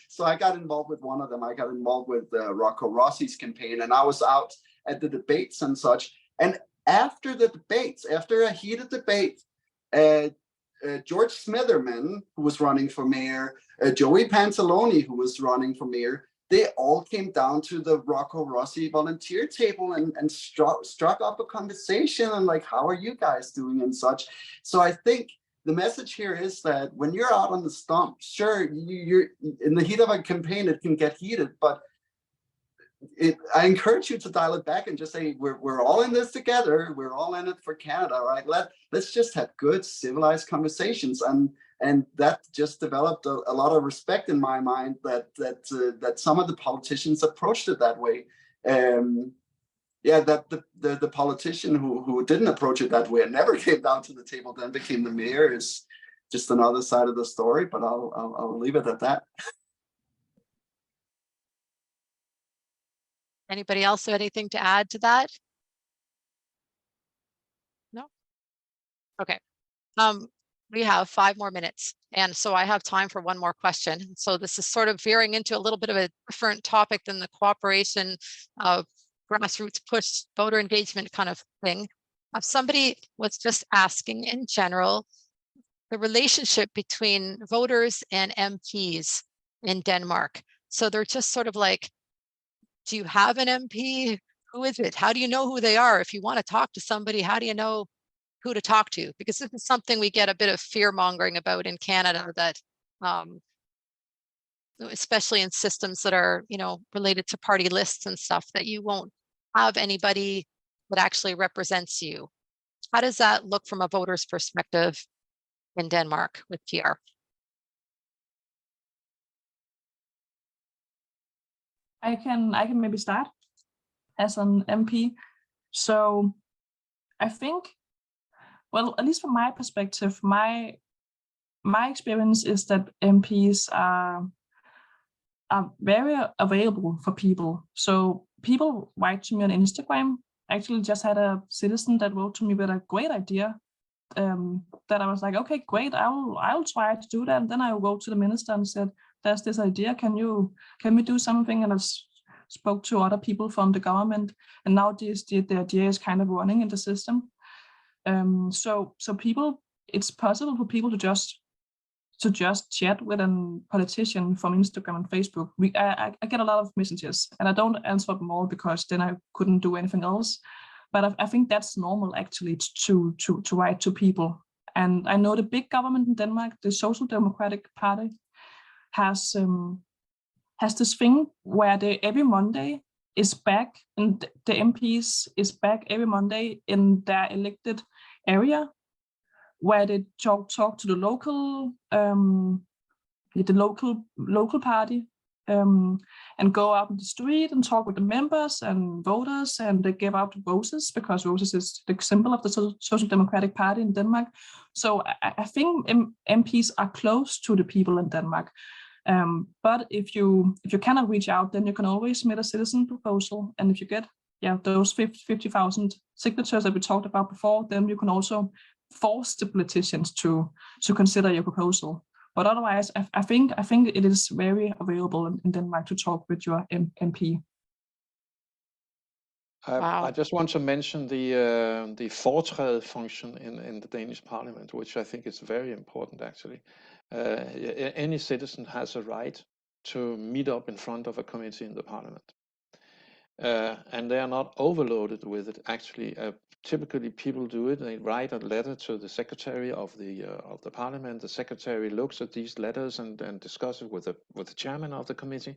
So I got involved with one of them. I got involved with Rocco Rossi's campaign, and I was out at the debates and such. And after the debates, after a heated debate, George Smitherman, who was running for mayor, Joey Pantaloni, who was running for mayor, they all came down to the Rocco Rossi volunteer table and struck up a conversation and like, how are you guys doing and such. So I think the message here is that when you're out on the stump, sure, you're in the heat of a campaign, it can get heated, but I encourage you to dial it back and just say, we're all in this together. We're all in it for Canada, right? Let's just have good, civilized conversations, and that just developed a lot of respect in my mind that some of the politicians approached it that way. yeah, that the politician who didn't approach it that way and never came down to the table, then became the mayor, is just another side of the story. But I'll leave it at that. Anybody else have anything to add to that? No? Okay. We have 5 more minutes. And so I have time for one more question. So this is sort of veering into a little bit of a different topic than the cooperation of grassroots push voter engagement kind of thing. Somebody was just asking in general, the relationship between voters and MPs in Denmark. So they're just sort of like, do you have an MP? Who is it? How do you know who they are? If you want to talk to somebody, how do you know who to talk to? Because this is something we get a bit of fear mongering about in Canada, that especially in systems that are, you know, related to party lists and stuff, that you won't have anybody that actually represents you. How does that look from a voter's perspective in Denmark with PR? I can maybe start as an MP. So I think, well, at least from my perspective, my experience is that MPs are very available for people. So people write to me on Instagram. I actually just had a citizen that wrote to me with a great idea, that I was like, okay, great, I'll try to do that. And then I wrote to the minister and said, there's this idea, can we do something? And I spoke to other people from the government, and now the idea is kind of running in the system. So people, it's possible for people to just chat with a politician from Instagram and Facebook. I get a lot of messages, and I don't answer them all because then I couldn't do anything else. But I think that's normal, actually, to write to people. And I know the big government in Denmark, the Social Democratic Party, has this thing where they every Monday is back, and the MPs is back every Monday in their elected area, where they talk to the local party, and go out in the street and talk with the members and voters, and they give out roses, because roses is the symbol of the Social Democratic Party in Denmark. So I think MPs are close to the people in Denmark. But if you cannot reach out, then you can always submit a citizen proposal, and if you get those 50,000 signatures that we talked about before, then you can also force the politicians to consider your proposal. But otherwise, I think it is very available in Denmark to talk with your MP. Wow. I just want to mention the foretræde function in the Danish Parliament, which I think is very important, actually. Any citizen has a right to meet up in front of a committee in the Parliament. And they are not overloaded with it. Actually, typically people do it. They write a letter to the secretary of the Parliament. The secretary looks at these letters and discusses it with the chairman of the committee,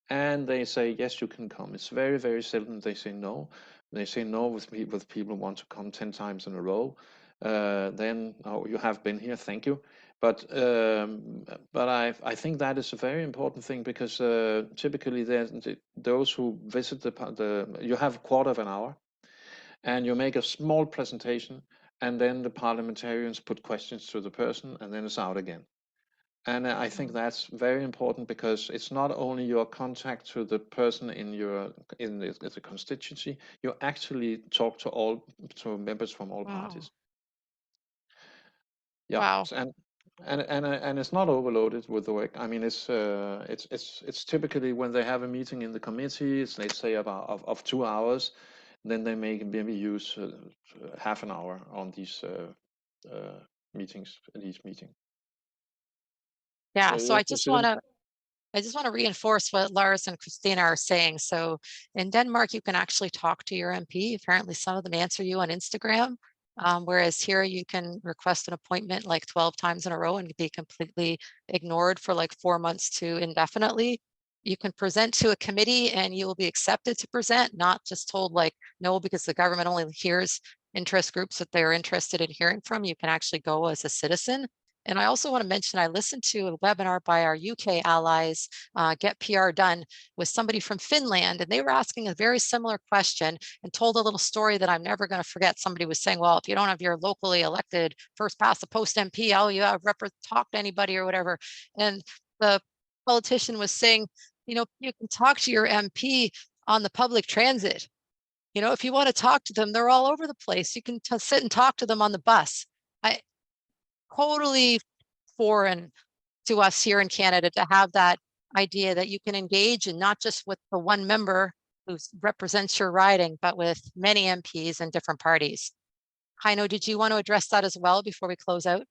and they say, yes, you can come. It's very, very seldom they say no. They say no with people who want to come 10 times in a row. Then, oh, you have been here, thank you. But I think that is a very important thing, because typically those who visit you have a quarter of an hour, and you make a small presentation, and then the parliamentarians put questions to the person, and then it's out again. And I think that's very important, because it's not only your contact to the person in the constituency, you actually talk to members from all parties. Yeah. Wow. And it's not overloaded with the work. I mean, it's typically when they have a meeting in the committee, it's, let's say of 2 hours, then they maybe use half an hour on these meetings, each meeting. Yeah, so I just want to reinforce what Lars and Christina are saying. So in Denmark, you can actually talk to your MP. Apparently some of them answer you on Instagram. Whereas here you can request an appointment like 12 times in a row and be completely ignored for like 4 months to indefinitely. You can present to a committee and you will be accepted to present, not just told like no, because the government only hears interest groups that they're interested in hearing from. You can actually go as a citizen. And I also want to mention, I listened to a webinar by our UK allies, Get PR Done, with somebody from Finland, and they were asking a very similar question and told a little story that I'm never going to forget. Somebody was saying, well, if you don't have your locally elected first past the post MP, all you have talk to anybody or whatever. And the politician was saying, you know, you can talk to your MP on the public transit. You know, if you want to talk to them, they're all over the place. You can sit and talk to them on the bus. Totally foreign to us here in Canada to have that idea that you can engage, and not just with the one member who represents your riding, but with many MPs and different parties. Heino, did you want to address that as well before we close out?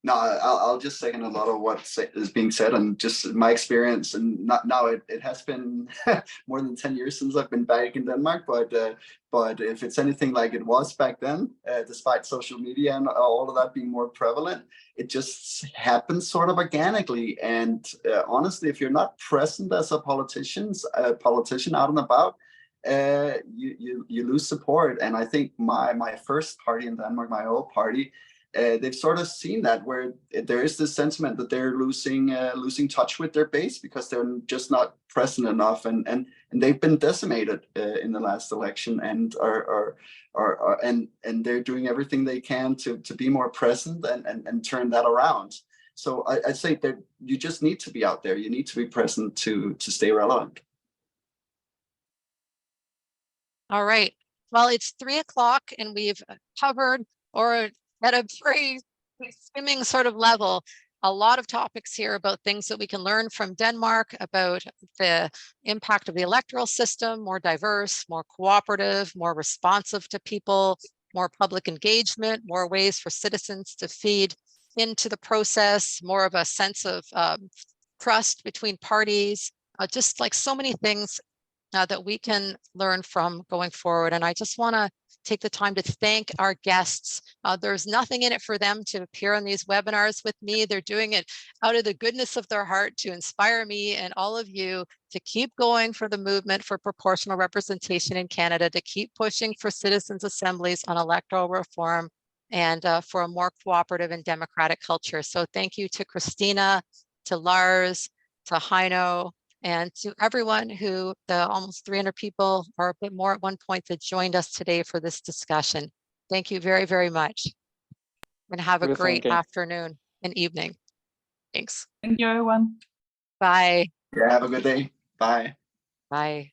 No, I'll just second a lot of what is being said, and just my experience. And now it has been more than 10 years since I've been back in Denmark, but if it's anything like it was back then, despite social media and all of that being more prevalent, it just happens sort of organically. And honestly, if you're not present as a politician out and about, you lose support. And I think my first party in Denmark, my old party, they've sort of seen that, where there is this sentiment that they're losing touch with their base because they're just not present enough, and they've been decimated in the last election, and and they're doing everything they can to be more present and turn that around. So I say that you just need to be out there. You need to be present to stay relevant. All right. Well, it's 3 o'clock and we've covered, or at a very skimming sort of level, a lot of topics here about things that we can learn from Denmark, about the impact of the electoral system, more diverse, more cooperative, more responsive to people, more public engagement, more ways for citizens to feed into the process, more of a sense of trust between parties, just like so many things that we can learn from going forward. And I just want to take the time to thank our guests. There's nothing in it for them to appear on these webinars with me. They're doing it out of the goodness of their heart to inspire me and all of you to keep going for the movement for proportional representation in Canada, to keep pushing for citizens' assemblies on electoral reform, and for a more cooperative and democratic culture. So thank you to Christina, to Lars, to Heino, and to everyone who, the almost 300 people or a bit more at one point, that joined us today for this discussion. Thank you very, very much. And have a great afternoon and evening. Thanks. Thank you, everyone. Bye. Yeah, have a good day. Bye. Bye.